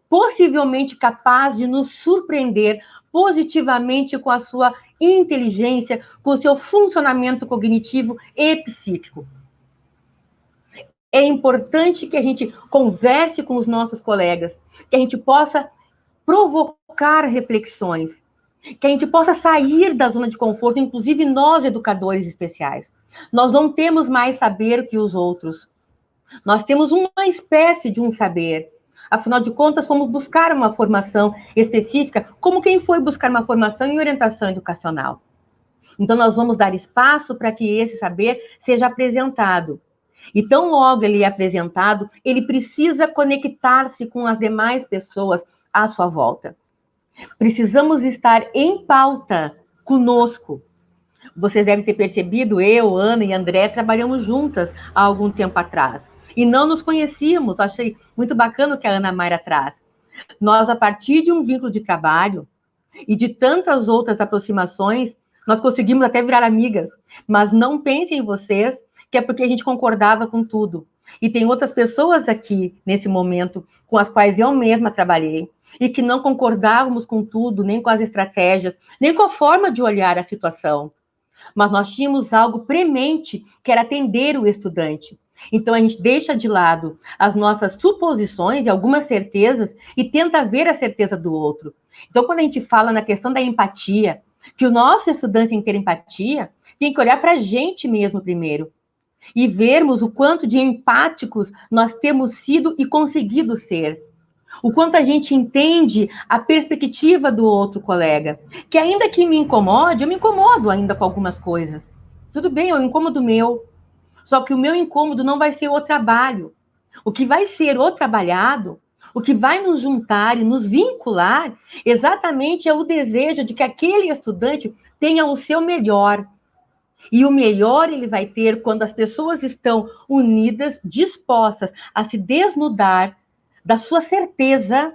Speaker 3: possivelmente capaz de nos surpreender positivamente com a sua inteligência, com o seu funcionamento cognitivo e psíquico. É importante que a gente converse com os nossos colegas, que a gente possa provocar reflexões, que a gente possa sair da zona de conforto, inclusive nós, educadores especiais. Nós não temos mais saber que os outros. Nós temos uma espécie de um saber. Afinal de contas, fomos buscar uma formação específica, como quem foi buscar uma formação em orientação educacional. Então, nós vamos dar espaço para que esse saber seja apresentado. E tão logo ele é apresentado, ele precisa conectar-se com as demais pessoas à sua volta. Precisamos estar em pauta conosco. Vocês devem ter percebido, eu, Ana e André trabalhamos juntas há algum tempo atrás. E não nos conhecíamos, achei muito bacana o que a Ana Mayra traz. Nós, a partir de um vínculo de trabalho e de tantas outras aproximações, nós conseguimos até virar amigas. Mas não pensem vocês que é porque a gente concordava com tudo. E tem outras pessoas aqui, nesse momento, com as quais eu mesma trabalhei, e que não concordávamos com tudo, nem com as estratégias, nem com a forma de olhar a situação. Mas nós tínhamos algo premente, que era atender o estudante. Então, a gente deixa de lado as nossas suposições e algumas certezas e tenta ver a certeza do outro. Então, quando a gente fala na questão da empatia, que o nosso estudante tem que ter empatia, tem que olhar para a gente mesmo primeiro e vermos o quanto de empáticos nós temos sido e conseguido ser. O quanto a gente entende a perspectiva do outro colega. Que ainda que me incomode, eu me incomodo ainda com algumas coisas. Tudo bem, é um incômodo meu. Só que o meu incômodo não vai ser o trabalho. O que vai ser o trabalhado, o que vai nos juntar e nos vincular, exatamente é o desejo de que aquele estudante tenha o seu melhor. E o melhor ele vai ter quando as pessoas estão unidas, dispostas a se desnudar da sua certeza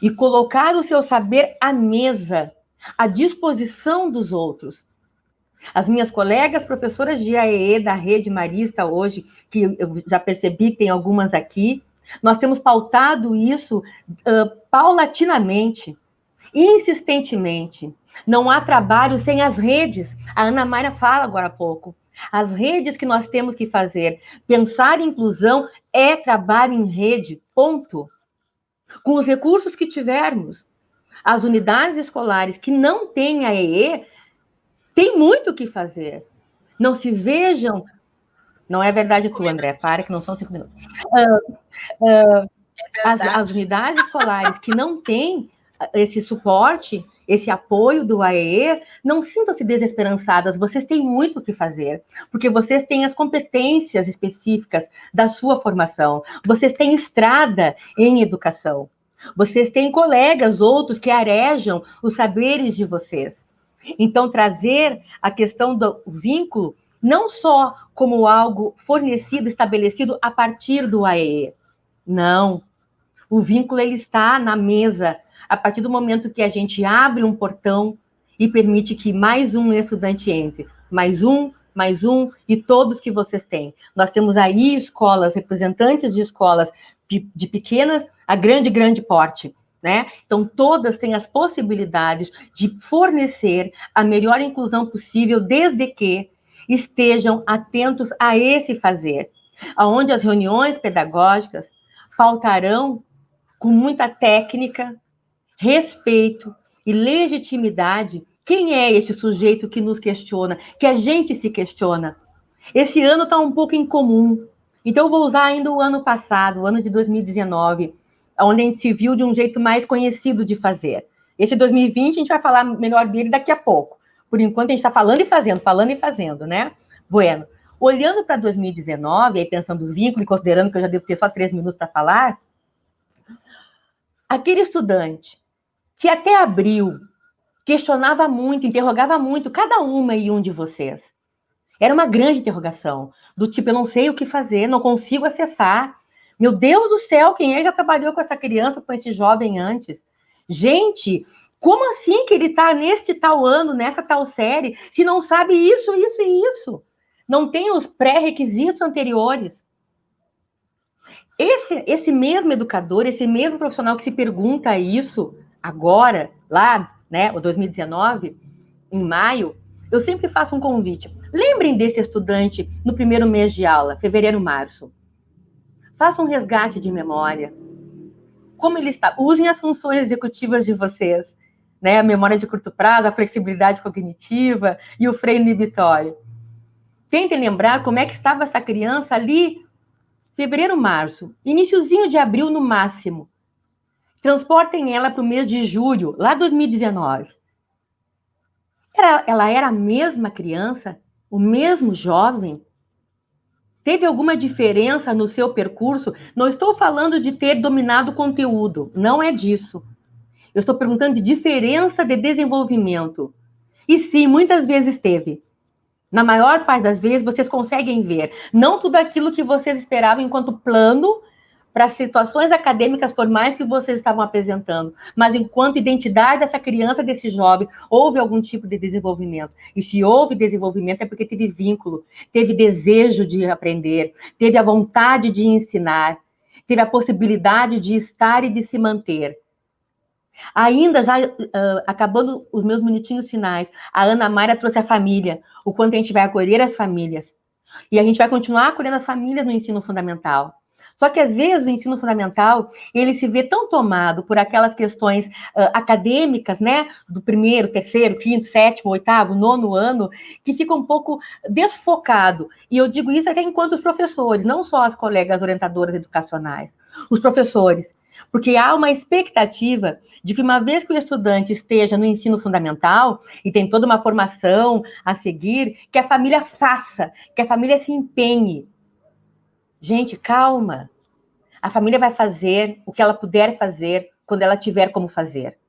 Speaker 3: e colocar o seu saber à mesa, à disposição dos outros. As minhas colegas professoras de AEE da Rede Marista hoje, que eu já percebi que tem algumas aqui, nós temos pautado isso paulatinamente, insistentemente. Não há trabalho sem as redes. A Ana Mayra fala agora há pouco. As redes que nós temos que fazer. Pensar em inclusão é trabalho em rede, ponto. Com os recursos que tivermos. As unidades escolares que não têm AEE, tem muito o que fazer. Não se vejam... Não é verdade tu, André, para que não são 5 minutos. As unidades escolares que não têm esse suporte, esse apoio do AEE, não sintam-se desesperançadas, vocês têm muito o que fazer, porque vocês têm as competências específicas da sua formação, vocês têm estrada em educação, vocês têm colegas outros que arejam os saberes de vocês. Então, trazer a questão do vínculo não só como algo fornecido, estabelecido a partir do AEE. Não. O vínculo ele está na mesa a partir do momento que a gente abre um portão e permite que mais um estudante entre. Mais um, e todos que vocês têm. Nós temos aí escolas, representantes de escolas de pequenas a grande porte. Né? Então, todas têm as possibilidades de fornecer a melhor inclusão possível, desde que estejam atentos a esse fazer, onde as reuniões pedagógicas pautarão com muita técnica, respeito e legitimidade quem é esse sujeito que nos questiona, que a gente se questiona. Esse ano está um pouco incomum, então eu vou usar ainda o ano passado, o ano de 2019, onde a gente se viu de um jeito mais conhecido de fazer. Esse 2020, a gente vai falar melhor dele daqui a pouco. Por enquanto, a gente está falando e fazendo, né? Bueno, olhando para 2019, aí pensando no vínculo e considerando que eu já devo ter só 3 minutos para falar, aquele estudante que até abril questionava muito, interrogava muito cada uma e um de vocês. Era uma grande interrogação, do tipo, eu não sei o que fazer, não consigo acessar. Meu Deus do céu, quem já trabalhou com essa criança, com esse jovem antes? Gente, como assim que ele está neste tal ano, nessa tal série, se não sabe isso e isso? Não tem os pré-requisitos anteriores. Esse mesmo educador, esse mesmo profissional que se pergunta isso agora, lá, né, o 2019, em maio, eu sempre faço um convite. Lembrem desse estudante no primeiro mês de aula, fevereiro, março. Façam um resgate de memória. Como ele está? Usem as funções executivas de vocês, né? A memória de curto prazo, a flexibilidade cognitiva e o freio inibitório. Tentem lembrar como é que estava essa criança ali, fevereiro, março, iniciozinho de abril no máximo. Transportem ela para o mês de julho, lá 2019. Ela era a mesma criança? O mesmo jovem? Teve alguma diferença no seu percurso? Não estou falando de ter dominado o conteúdo, não é disso. Eu estou perguntando de diferença de desenvolvimento. E sim, muitas vezes teve. Na maior parte das vezes, vocês conseguem ver. Não tudo aquilo que vocês esperavam enquanto plano para as situações acadêmicas formais que vocês estavam apresentando, mas enquanto identidade dessa criança, desse jovem, houve algum tipo de desenvolvimento. E se houve desenvolvimento é porque teve vínculo, teve desejo de aprender, teve a vontade de ensinar, teve a possibilidade de estar e de se manter. Ainda, já acabando os meus minutinhos finais, a Ana Mayra trouxe a família, o quanto a gente vai acolher as famílias. E a gente vai continuar acolhendo as famílias no ensino fundamental. Só que, às vezes, o ensino fundamental, ele se vê tão tomado por aquelas questões acadêmicas, né, do primeiro, terceiro, quinto, sétimo, oitavo, nono ano, que fica um pouco desfocado. E eu digo isso até enquanto os professores, não só as colegas orientadoras educacionais, os professores. Porque há uma expectativa de que, uma vez que o estudante esteja no ensino fundamental e tem toda uma formação a seguir, que a família faça, que a família se empenhe. Gente, calma. A família vai fazer o que ela puder fazer quando ela tiver como fazer.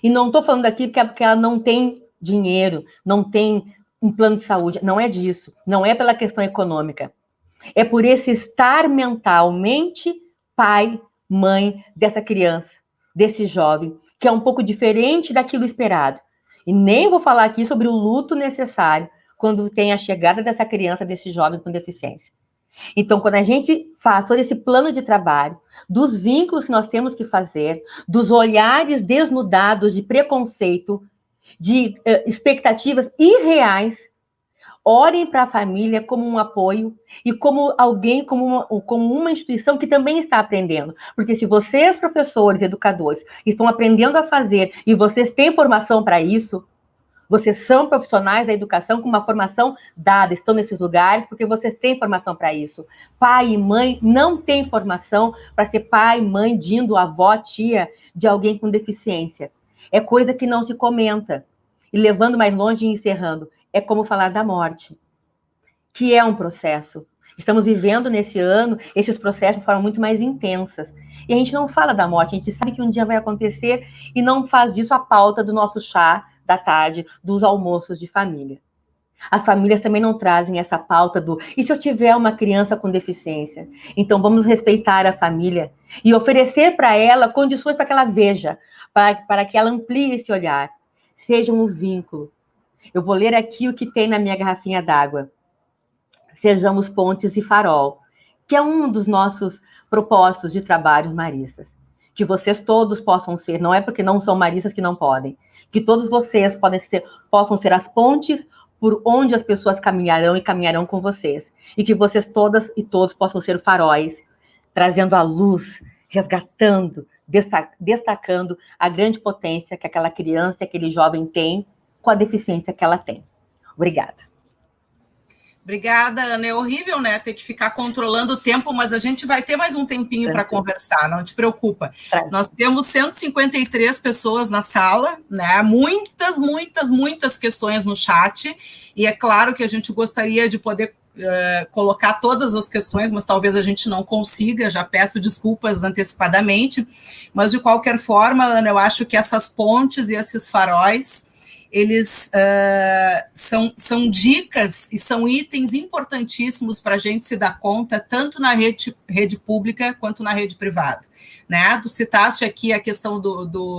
Speaker 3: E não estou falando aqui porque ela não tem dinheiro, não tem um plano de saúde. Não é disso. Não é pela questão econômica. É por esse estar mentalmente pai, mãe dessa criança, desse jovem, que é um pouco diferente daquilo esperado. E nem vou falar aqui sobre o luto necessário quando tem a chegada dessa criança, desse jovem com deficiência. Então, quando a gente faz todo esse plano de trabalho, dos vínculos que nós temos que fazer, dos olhares desnudados de preconceito, de expectativas irreais, olhem para a família como um apoio e como alguém, como uma instituição que também está aprendendo. Porque se vocês, professores, educadores, estão aprendendo a fazer e vocês têm formação para isso, vocês são profissionais da educação com uma formação dada, estão nesses lugares porque vocês têm formação para isso. Pai e mãe não têm formação para ser pai, mãe, dindo, avó, tia de alguém com deficiência. é coisa que não se comenta. E levando mais longe e encerrando, é como falar da morte, que é um processo. Estamos vivendo nesse ano esses processos de forma muito mais intensas. E a gente não fala da morte, a gente sabe que um dia vai acontecer e não faz disso a pauta do nosso chá da tarde, dos almoços de família. As famílias também não trazem essa pauta do e se eu tiver uma criança com deficiência? Então vamos respeitar a família e oferecer para ela condições para que ela veja, para que ela amplie esse olhar. Seja um vínculo. Eu vou ler aqui o que tem na minha garrafinha d'água. Sejamos pontes e farol, que é um dos nossos propósitos de trabalhos maristas. Que vocês todos possam ser, não é porque não são maristas que não podem, que todos vocês possam ser as pontes por onde as pessoas caminharão e caminharão com vocês. E que vocês todas e todos possam ser faróis, trazendo a luz, resgatando, destacando a grande potência que aquela criança e aquele jovem tem com a deficiência que ela tem. Obrigada.
Speaker 1: Obrigada, Ana. É horrível, né, ter que ficar controlando o tempo, mas a gente vai ter mais um tempinho para conversar, não te preocupa. Nós temos 153 pessoas na sala, né, muitas questões no chat, e é claro que a gente gostaria de poder colocar todas as questões, mas talvez a gente não consiga, já peço desculpas antecipadamente, mas de qualquer forma, Ana, eu acho que essas pontes e esses faróis, eles são dicas e são itens importantíssimos para a gente se dar conta, tanto na rede pública quanto na rede privada. Né? Tu citaste aqui a questão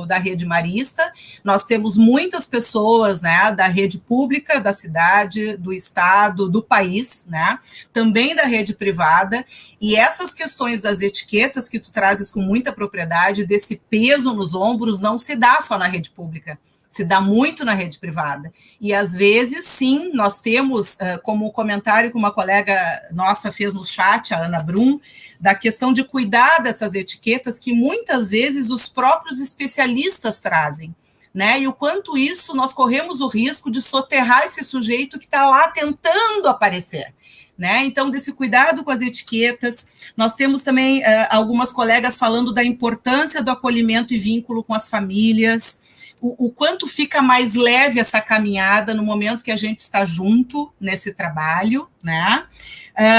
Speaker 1: da rede marista, nós temos muitas pessoas, né, da rede pública, da cidade, do estado, do país, né, também da rede privada, e essas questões das etiquetas que tu trazes com muita propriedade, desse peso nos ombros, não se dá só na rede pública, se dá muito na rede privada. E, às vezes, sim, nós temos, como o comentário que uma colega nossa fez no chat, a Ana Brum, da questão de cuidar dessas etiquetas que, muitas vezes, os próprios especialistas trazem. Né? E o quanto isso, nós corremos o risco de soterrar esse sujeito que está lá tentando aparecer. Né? Então, desse cuidado com as etiquetas, nós temos também algumas colegas falando da importância do acolhimento e vínculo com as famílias, o quanto fica mais leve essa caminhada no momento que a gente está junto nesse trabalho, né?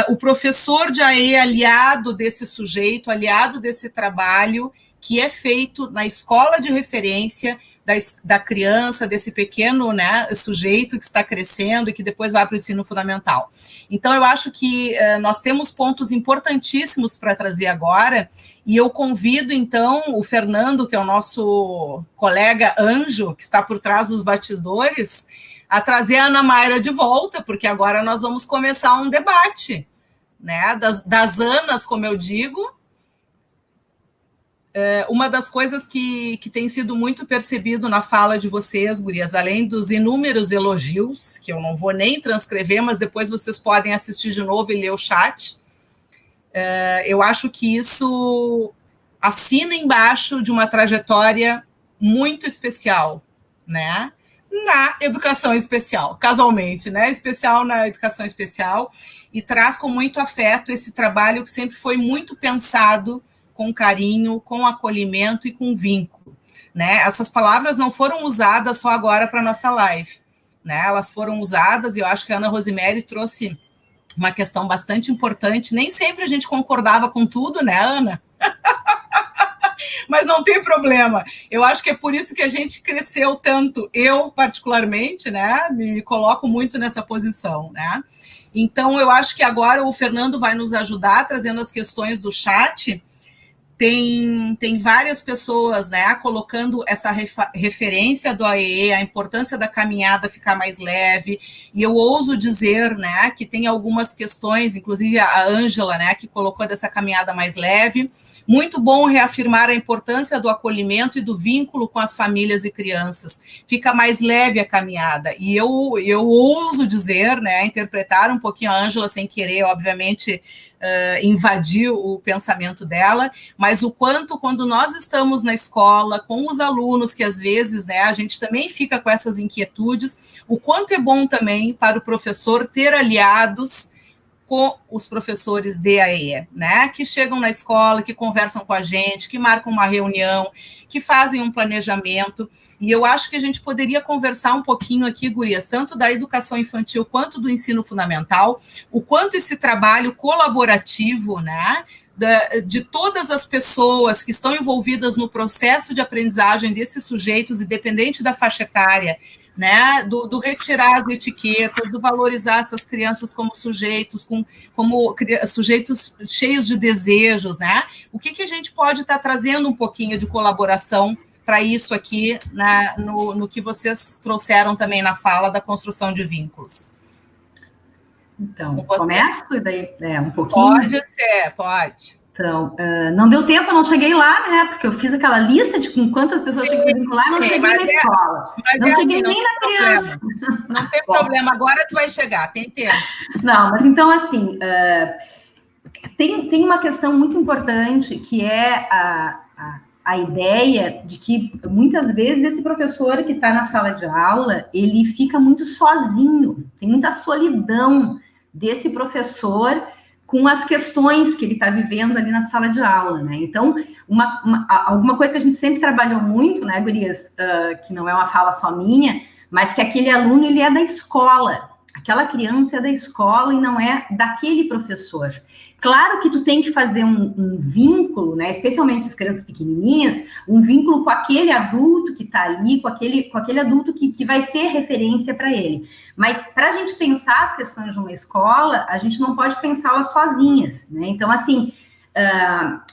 Speaker 1: O professor já é aliado desse sujeito, aliado desse trabalho que é feito na escola de referência da criança, desse pequeno, né, sujeito que está crescendo e que depois vai para o ensino fundamental. Então, eu acho que nós temos pontos importantíssimos para trazer agora, e eu convido, então, o Fernando, que é o nosso colega anjo, que está por trás dos bastidores, a trazer a Ana Mayra de volta, porque agora nós vamos começar um debate, né, das Anas, como eu digo. Uma das coisas que tem sido muito percebido na fala de vocês, gurias, além dos inúmeros elogios, que eu não vou nem transcrever, mas depois vocês podem assistir de novo e ler o chat, eu acho que isso assina embaixo de uma trajetória muito especial, né? Na educação especial, casualmente, né? Especial na educação especial, e traz com muito afeto esse trabalho que sempre foi muito pensado com carinho, com acolhimento e com vínculo. Né? Essas palavras não foram usadas só agora para a nossa live. Né? Elas foram usadas, e eu acho que a Ana Rosemary trouxe uma questão bastante importante. Nem sempre a gente concordava com tudo, né, Ana? Mas não tem problema. Eu acho que é por isso que a gente cresceu tanto. Eu, particularmente, né, me coloco muito nessa posição. Né? Então, eu acho que agora o Fernando vai nos ajudar, trazendo as questões do chat. Tem várias pessoas, né, colocando essa referência do AEE, a importância da caminhada ficar mais leve, e eu ouso dizer, né, que tem algumas questões, inclusive a Ângela, né, que colocou dessa caminhada mais leve. Muito bom reafirmar a importância do acolhimento e do vínculo com as famílias e crianças. Fica mais leve a caminhada, e eu ouso dizer, né, interpretar um pouquinho a Ângela sem querer, obviamente, invadir o pensamento dela, mas o quanto, quando nós estamos na escola, com os alunos, que às vezes, né, a gente também fica com essas inquietudes, o quanto é bom também para o professor ter aliados com os professores de AE, né, que chegam na escola, que conversam com a gente, que marcam uma reunião, que fazem um planejamento, e eu acho que a gente poderia conversar um pouquinho aqui, gurias, tanto da educação infantil quanto do ensino fundamental, o quanto esse trabalho colaborativo, né, de todas as pessoas que estão envolvidas no processo de aprendizagem desses sujeitos, independente da faixa etária, né, do retirar as etiquetas, do valorizar essas crianças como sujeitos, como sujeitos cheios de desejos, né? O que a gente pode estar trazendo um pouquinho de colaboração para isso aqui, no que vocês trouxeram também na fala da construção de vínculos?
Speaker 2: Então, começo daí um pouquinho?
Speaker 1: Pode ser, pode.
Speaker 2: Então, não deu tempo, eu não cheguei lá, né? Porque eu fiz aquela lista de com quantas pessoas tem que vincular, não cheguei na escola.
Speaker 1: Mas
Speaker 2: não cheguei
Speaker 1: assim,
Speaker 2: nem na criança.
Speaker 1: Não tem problema, agora tu vai chegar, tem tempo.
Speaker 2: Não, mas então, assim, tem uma questão muito importante, que é a ideia de que, muitas vezes, esse professor que está na sala de aula, ele fica muito sozinho, tem muita solidão desse professor com as questões que ele está vivendo ali na sala de aula, né? Então, alguma coisa que a gente sempre trabalhou muito, né, gurias, que não é uma fala só minha, mas que aquele aluno, ele é da escola, aquela criança é da escola e não é daquele professor. Claro que tu tem que fazer um vínculo, né, especialmente as crianças pequenininhas, um vínculo com aquele adulto que está ali, com aquele adulto que vai ser referência para ele. Mas para a gente pensar as questões de uma escola, a gente não pode pensá-las sozinhas, né? Então, assim,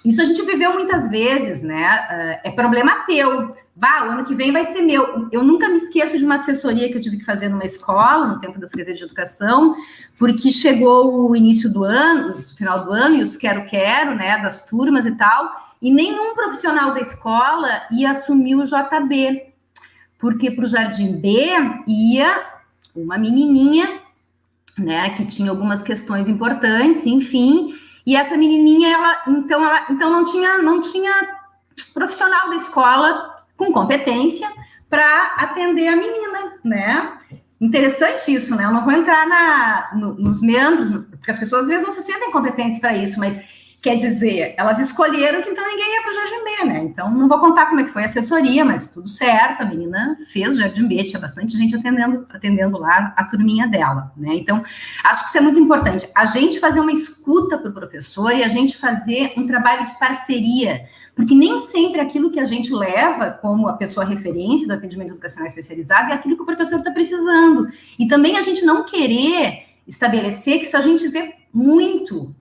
Speaker 2: isso a gente viveu muitas vezes, né? É problema teu. O ano que vem vai ser meu. Eu nunca me esqueço de uma assessoria que eu tive que fazer numa escola, no tempo da Secretaria de Educação, porque chegou o início do ano, o final do ano, e os quero-quero, né, das turmas e tal, e nenhum profissional da escola ia assumir o JB, porque para o Jardim B ia uma menininha, né, que tinha algumas questões importantes, enfim, e essa menininha, então não tinha profissional da escola com competência para atender a menina, né? Interessante isso, né? Eu não vou entrar nos meandros, porque as pessoas às vezes não se sentem competentes para isso, mas quer dizer, elas escolheram que então ninguém ia para o Jardim B, né? Então não vou contar como é que foi a assessoria, mas tudo certo, a menina fez o Jardim B, tinha bastante gente atendendo lá a turminha dela, né? Então, acho que isso é muito importante, a gente fazer uma escuta para o professor e a gente fazer um trabalho de parceria, porque nem sempre aquilo que a gente leva como a pessoa referência do atendimento educacional especializado é aquilo que o professor está precisando. E também a gente não querer estabelecer que isso a gente vê muito,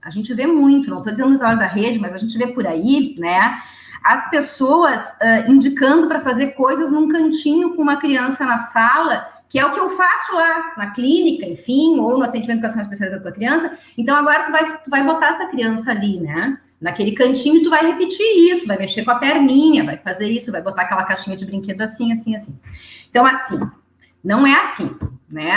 Speaker 2: não estou dizendo no trabalho da rede, mas a gente vê por aí, né, as pessoas indicando para fazer coisas num cantinho com uma criança na sala, que é o que eu faço lá na clínica, enfim, ou no atendimento educacional especializado da tua criança. Então agora tu vai botar essa criança ali, né, naquele cantinho, e tu vai repetir isso, vai mexer com a perninha, vai fazer isso, vai botar aquela caixinha de brinquedo assim. Então, assim, não é assim, né?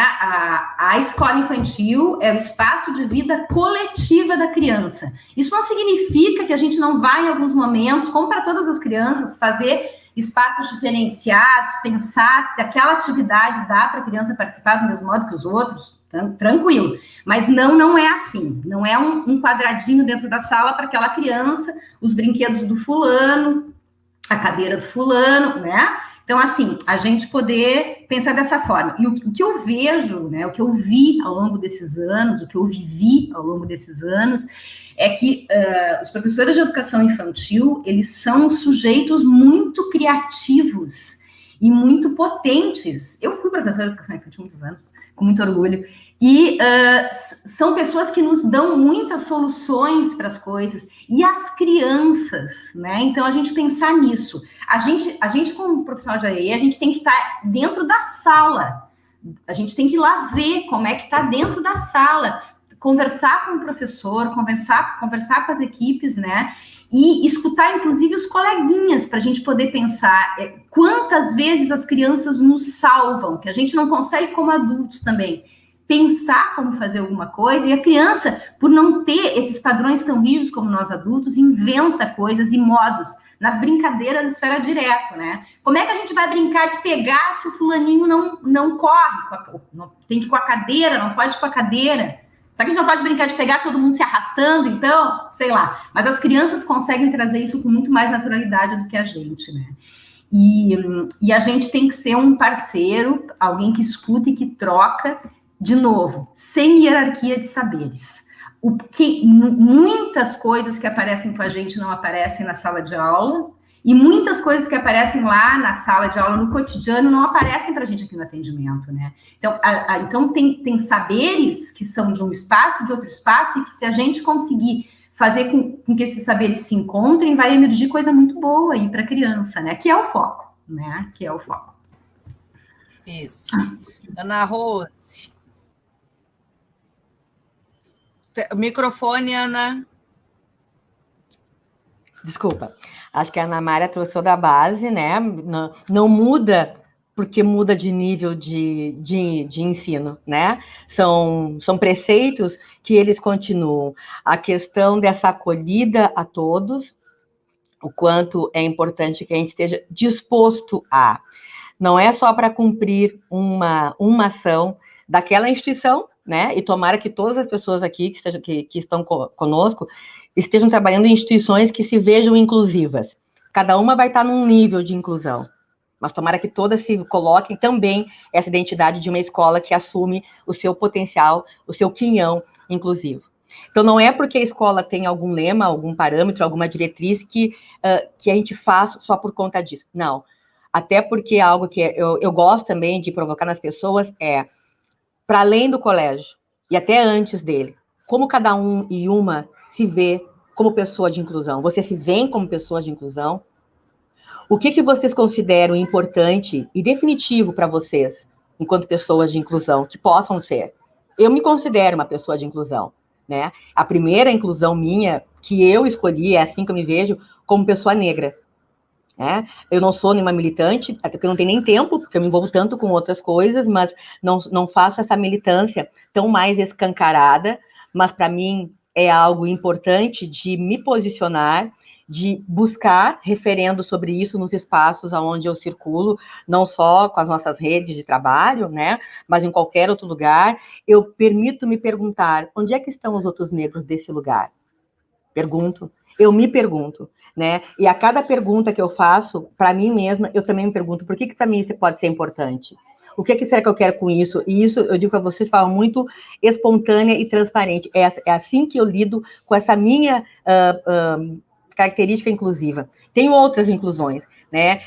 Speaker 2: A escola infantil é o espaço de vida coletiva da criança. Isso não significa que a gente não vai, em alguns momentos, como para todas as crianças, fazer espaços diferenciados, pensar se aquela atividade dá para a criança participar do mesmo modo que os outros, tranquilo. Mas não é assim. Não é um quadradinho dentro da sala para aquela criança, os brinquedos do fulano, a cadeira do fulano, né? Então, assim, a gente poder pensar dessa forma. E o que eu vejo, né, o que eu vi ao longo desses anos, o que eu vivi ao longo desses anos, é que os professores de educação infantil, eles são sujeitos muito criativos e muito potentes. Eu fui professora de educação infantil há muitos anos, com muito orgulho, e são pessoas que nos dão muitas soluções para as coisas, e as crianças, né? Então, a gente pensar nisso. A gente como profissional de AE, a gente tem que estar dentro da sala, a gente tem que ir lá ver como é que está dentro da sala, conversar com o professor, conversar com as equipes, né? E escutar, inclusive, os coleguinhas, para a gente poder pensar quantas vezes as crianças nos salvam, que a gente não consegue como adultos também pensar como fazer alguma coisa, e a criança, por não ter esses padrões tão rígidos como nós adultos, inventa coisas e modos nas brincadeiras esfera direto, né? Como é que a gente vai brincar de pegar se o fulaninho não corre? Tem que ir com a cadeira, não pode ir com a cadeira, Será que a gente não pode brincar de pegar todo mundo se arrastando, então? Sei lá. Mas as crianças conseguem trazer isso com muito mais naturalidade do que a gente, né? E a gente tem que ser um parceiro, alguém que escuta e que troca, de novo, sem hierarquia de saberes. Muitas coisas que aparecem com a gente não aparecem na sala de aula, e muitas coisas que aparecem lá na sala de aula, no cotidiano, não aparecem para a gente aqui no atendimento, né? Então, então tem saberes que são de um espaço, de outro espaço, e que se a gente conseguir fazer com que esses saberes se encontrem, vai emergir coisa muito boa aí para a criança, né? Que é o foco, né? Que é o foco.
Speaker 1: Isso. Ana Rose. Microfone, Ana.
Speaker 3: Desculpa. Acho que a Ana Maria trouxe toda a base, né? Não muda porque muda de nível de ensino, né? São preceitos que eles continuam. A questão dessa acolhida a todos, o quanto é importante que a gente esteja disposto a. Não é só para cumprir uma ação daquela instituição, né? E tomara que todas as pessoas aqui que estão conosco estejam trabalhando em instituições que se vejam inclusivas. Cada uma vai estar num nível de inclusão, mas tomara que todas se coloquem também essa identidade de uma escola que assume o seu potencial, o seu quinhão inclusivo. Então, não é porque a escola tem algum lema, algum parâmetro, alguma diretriz que a gente faz só por conta disso. Não. Até porque algo que eu gosto também de provocar nas pessoas para além do colégio, e até antes dele, como cada um e uma se vê como pessoa de inclusão. Vocês se veem como pessoas de inclusão? O que vocês consideram importante e definitivo para vocês, enquanto pessoas de inclusão, que possam ser? Eu me considero uma pessoa de inclusão, né? A primeira inclusão minha, que eu escolhi, é assim que eu me vejo, como pessoa negra. Né? Eu não sou nenhuma militante, até porque eu não tenho nem tempo, porque eu me envolvo tanto com outras coisas, mas não faço essa militância tão mais escancarada, mas para mim é algo importante de me posicionar, de buscar referendo sobre isso nos espaços onde eu circulo, não só com as nossas redes de trabalho, né, mas em qualquer outro lugar. Eu permito me perguntar, onde é que estão os outros negros desse lugar? Pergunto, eu me pergunto, né? E a cada pergunta que eu faço para mim mesma, eu também me pergunto, por que para mim isso pode ser importante? O que será que eu quero com isso? E isso, eu digo para vocês, fala muito espontânea e transparente. É assim que eu lido com essa minha característica inclusiva. Tem outras inclusões, né?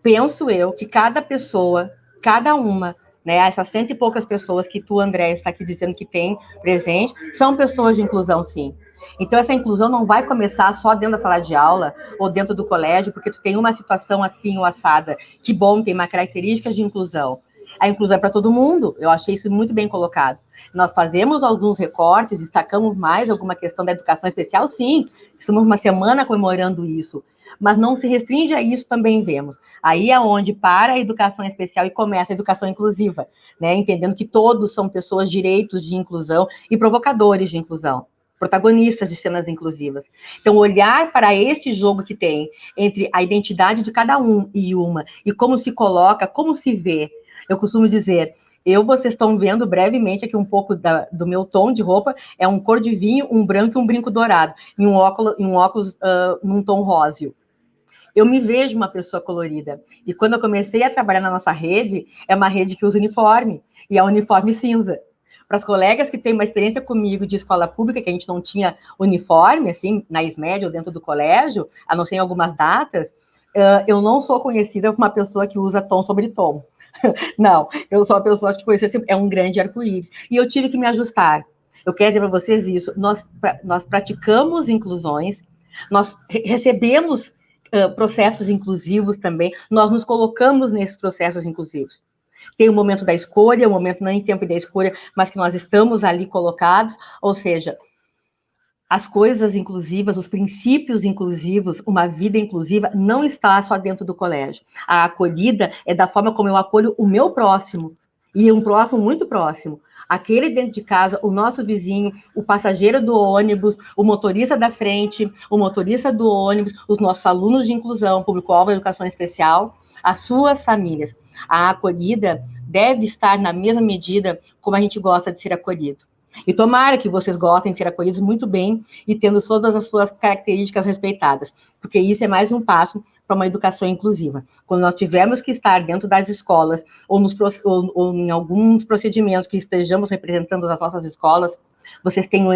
Speaker 3: Penso eu que cada pessoa, cada uma, né, essas 100 e poucas pessoas que tu, André, está aqui dizendo que tem presente, são pessoas de inclusão, sim. Então, essa inclusão não vai começar só dentro da sala de aula ou dentro do colégio, porque tu tem uma situação assim ou assada. Que bom, tem uma característica de inclusão. A inclusão é para todo mundo, eu achei isso muito bem colocado. Nós fazemos alguns recortes, destacamos mais alguma questão da educação especial, sim, estamos uma semana comemorando isso, mas não se restringe a isso, também vemos. Aí é onde para a educação especial e começa a educação inclusiva, né? Entendendo que todos são pessoas, direitos de inclusão e provocadores de inclusão, protagonistas de cenas inclusivas. Então, olhar para esse jogo que tem entre a identidade de cada um e uma, e como se coloca, como se vê. Eu costumo dizer, vocês estão vendo brevemente aqui um pouco do meu tom de roupa, é um cor de vinho, um branco e um brinco dourado, e um óculos num tom róseo. Eu me vejo uma pessoa colorida. E quando eu comecei a trabalhar na nossa rede, é uma rede que usa uniforme, e é um uniforme cinza. Para as colegas que têm uma experiência comigo de escola pública, que a gente não tinha uniforme, assim, na SMED ou dentro do colégio, a não ser em algumas datas, eu não sou conhecida como uma pessoa que usa tom sobre tom. Não, eu sou uma pessoa que conhece, é um grande arco-íris. E eu tive que me ajustar. Eu quero dizer para vocês isso, nós praticamos inclusões, nós recebemos processos inclusivos também, nós nos colocamos nesses processos inclusivos. Tem o momento da escolha, o momento nem sempre da escolha, mas que nós estamos ali colocados, ou seja, as coisas inclusivas, os princípios inclusivos, uma vida inclusiva, não está só dentro do colégio. A acolhida é da forma como eu acolho o meu próximo, e um próximo muito próximo. Aquele dentro de casa, o nosso vizinho, o passageiro do ônibus, o motorista da frente, o motorista do ônibus, os nossos alunos de inclusão, público-alvo da educação especial, as suas famílias. A acolhida deve estar na mesma medida como a gente gosta de ser acolhido. E tomara que vocês gostem de ser acolhidos muito bem e tendo todas as suas características respeitadas, porque isso é mais um passo para uma educação inclusiva. Quando nós tivermos que estar dentro das escolas ou em alguns procedimentos que estejamos representando as nossas escolas, vocês tenham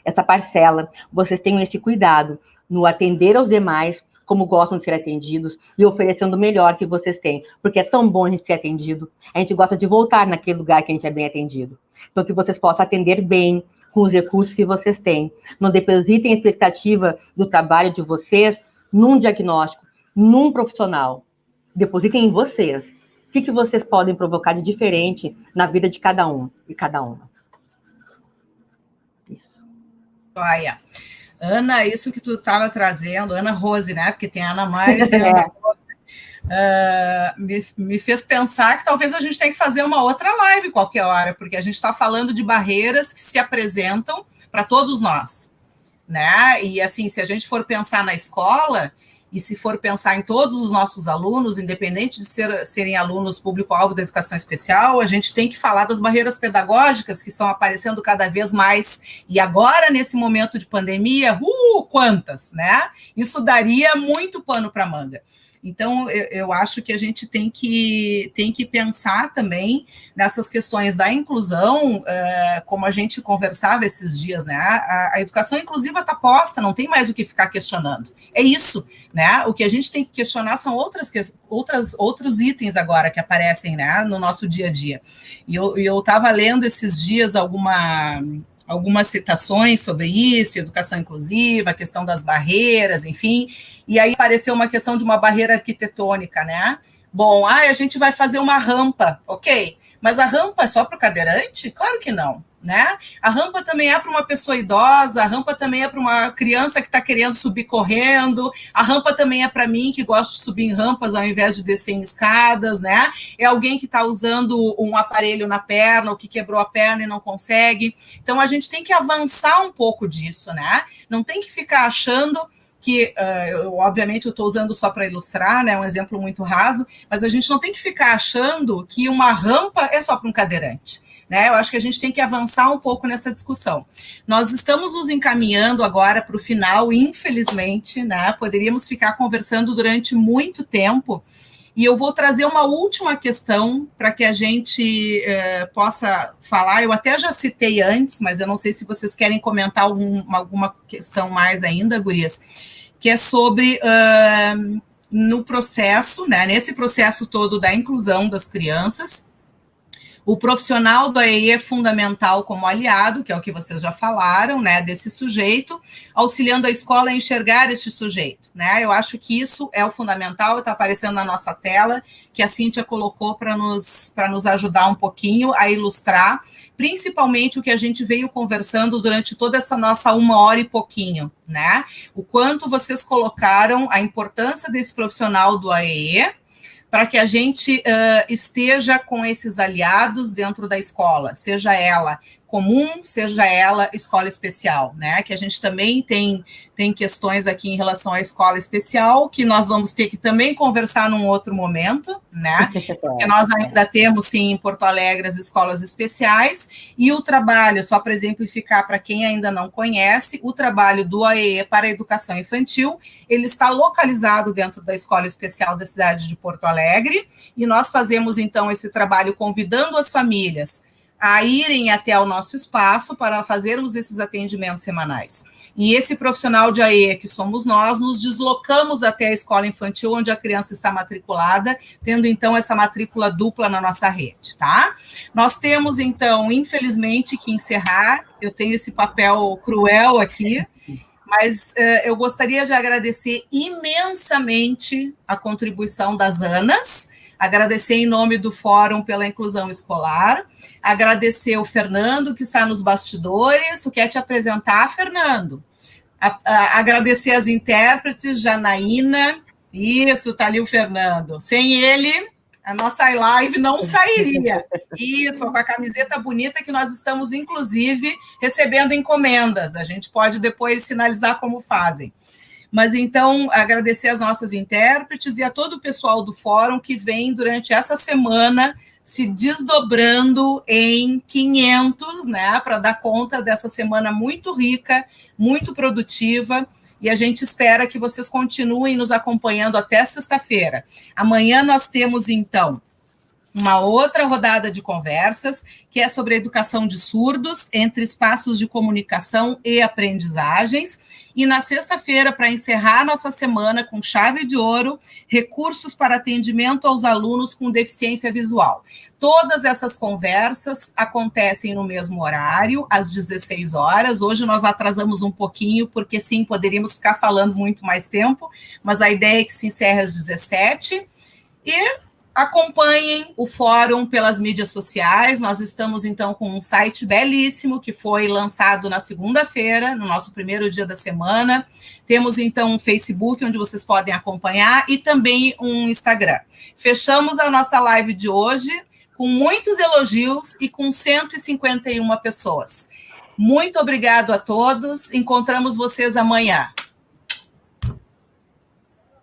Speaker 3: essa parcela, vocês tenham esse cuidado no atender aos demais como gostam de ser atendidos e oferecendo o melhor que vocês têm, porque é tão bom a gente ser atendido, a gente gosta de voltar naquele lugar que a gente é bem atendido. Então, que vocês possam atender bem com os recursos que vocês têm. Não depositem a expectativa do trabalho de vocês num diagnóstico, num profissional. Depositem em vocês. O que vocês podem provocar de diferente na vida de cada um e cada uma. Isso.
Speaker 1: Olha, Ana, isso que tu estava trazendo, Ana Rose, né? Porque tem a Ana Maria e tem a Ana Rose. Me fez pensar que talvez a gente tenha que fazer uma outra live qualquer hora, porque a gente está falando de barreiras que se apresentam para todos nós, né? E assim, se a gente for pensar na escola e se for pensar em todos os nossos alunos, independente de serem alunos público-alvo da educação especial, a gente tem que falar das barreiras pedagógicas que estão aparecendo cada vez mais. E agora, nesse momento de pandemia, quantas, né? Isso daria muito pano para manga. Então, eu acho que a gente tem que pensar também nessas questões da inclusão, como a gente conversava esses dias, né? A educação inclusiva está posta, não tem mais o que ficar questionando. É isso, né? O que a gente tem que questionar são outros itens agora que aparecem, né, no nosso dia a dia. E eu estava lendo esses dias algumas citações sobre isso, educação inclusiva, a questão das barreiras, enfim, e aí apareceu uma questão de uma barreira arquitetônica, né? Bom, a gente vai fazer uma rampa, ok, mas a rampa é só para o cadeirante? Claro que não, né? A rampa também é para uma pessoa idosa, a rampa também é para uma criança que está querendo subir correndo, a rampa também é para mim que gosto de subir em rampas ao invés de descer em escadas, né? É alguém que está usando um aparelho na perna ou que quebrou a perna e não consegue. Então, a gente tem que avançar um pouco disso, né? Não tem que ficar achando que, obviamente, eu estou usando só para ilustrar, né, um exemplo muito raso, mas a gente não tem que ficar achando que uma rampa é só para um cadeirante, né? Eu acho que a gente tem que avançar um pouco nessa discussão. Nós estamos nos encaminhando agora para o final, infelizmente, né? Poderíamos ficar conversando durante muito tempo, e eu vou trazer uma última questão para que a gente possa falar. Eu até já citei antes, mas eu não sei se vocês querem comentar alguma questão mais ainda, gurias, que é sobre no processo, né, nesse processo todo da inclusão das crianças, o profissional do AEE é fundamental como aliado, que é o que vocês já falaram, né, desse sujeito, auxiliando a escola a enxergar este sujeito, né? Eu acho que isso é o fundamental, está aparecendo na nossa tela, que a Cíntia colocou para nos ajudar um pouquinho a ilustrar, principalmente o que a gente veio conversando durante toda essa nossa 1 hora e pouquinho, né? O quanto vocês colocaram a importância desse profissional do AEE, para que a gente esteja com esses aliados dentro da escola, seja ela comum, seja ela escola especial, né? Que a gente também tem questões aqui em relação à escola especial, que nós vamos ter que também conversar num outro momento, né? Porque nós ainda temos, sim, em Porto Alegre, as escolas especiais, e o trabalho, só para exemplificar para quem ainda não conhece, o trabalho do AEE para a educação infantil, ele está localizado dentro da escola especial da cidade de Porto Alegre, e nós fazemos, então, esse trabalho convidando as famílias a irem até o nosso espaço para fazermos esses atendimentos semanais. E esse profissional de AE, que somos nós, nos deslocamos até a escola infantil, onde a criança está matriculada, tendo, então, essa matrícula dupla na nossa rede, tá? Nós temos, então, infelizmente, que encerrar. Eu tenho esse papel cruel aqui, mas eu gostaria de agradecer imensamente a contribuição das Anas, agradecer em nome do Fórum pela Inclusão Escolar, agradecer o Fernando, que está nos bastidores. Tu quer te apresentar, Fernando? Agradecer as intérpretes, Janaína. Isso, está ali o Fernando. Sem ele, a nossa live não sairia. Isso, com a camiseta bonita que nós estamos, inclusive, recebendo encomendas. A gente pode depois sinalizar como fazem. Mas então, agradecer às nossas intérpretes e a todo o pessoal do fórum que vem durante essa semana se desdobrando em 500, né, para dar conta dessa semana muito rica, muito produtiva, e a gente espera que vocês continuem nos acompanhando até sexta-feira. Amanhã nós temos, então, uma outra rodada de conversas, que é sobre a educação de surdos, entre espaços de comunicação e aprendizagens. E na sexta-feira, para encerrar nossa semana com chave de ouro, recursos para atendimento aos alunos com deficiência visual. Todas essas conversas acontecem no mesmo horário, às 16 horas. Hoje nós atrasamos um pouquinho, porque sim, poderíamos ficar falando muito mais tempo, mas a ideia é que se encerre às 17. E acompanhem o fórum pelas mídias sociais. Nós estamos, então, com um site belíssimo que foi lançado na segunda-feira, no nosso primeiro dia da semana. Temos, então, um Facebook, onde vocês podem acompanhar, e também um Instagram. Fechamos a nossa live de hoje com muitos elogios e com 151 pessoas. Muito obrigado a todos. Encontramos vocês amanhã.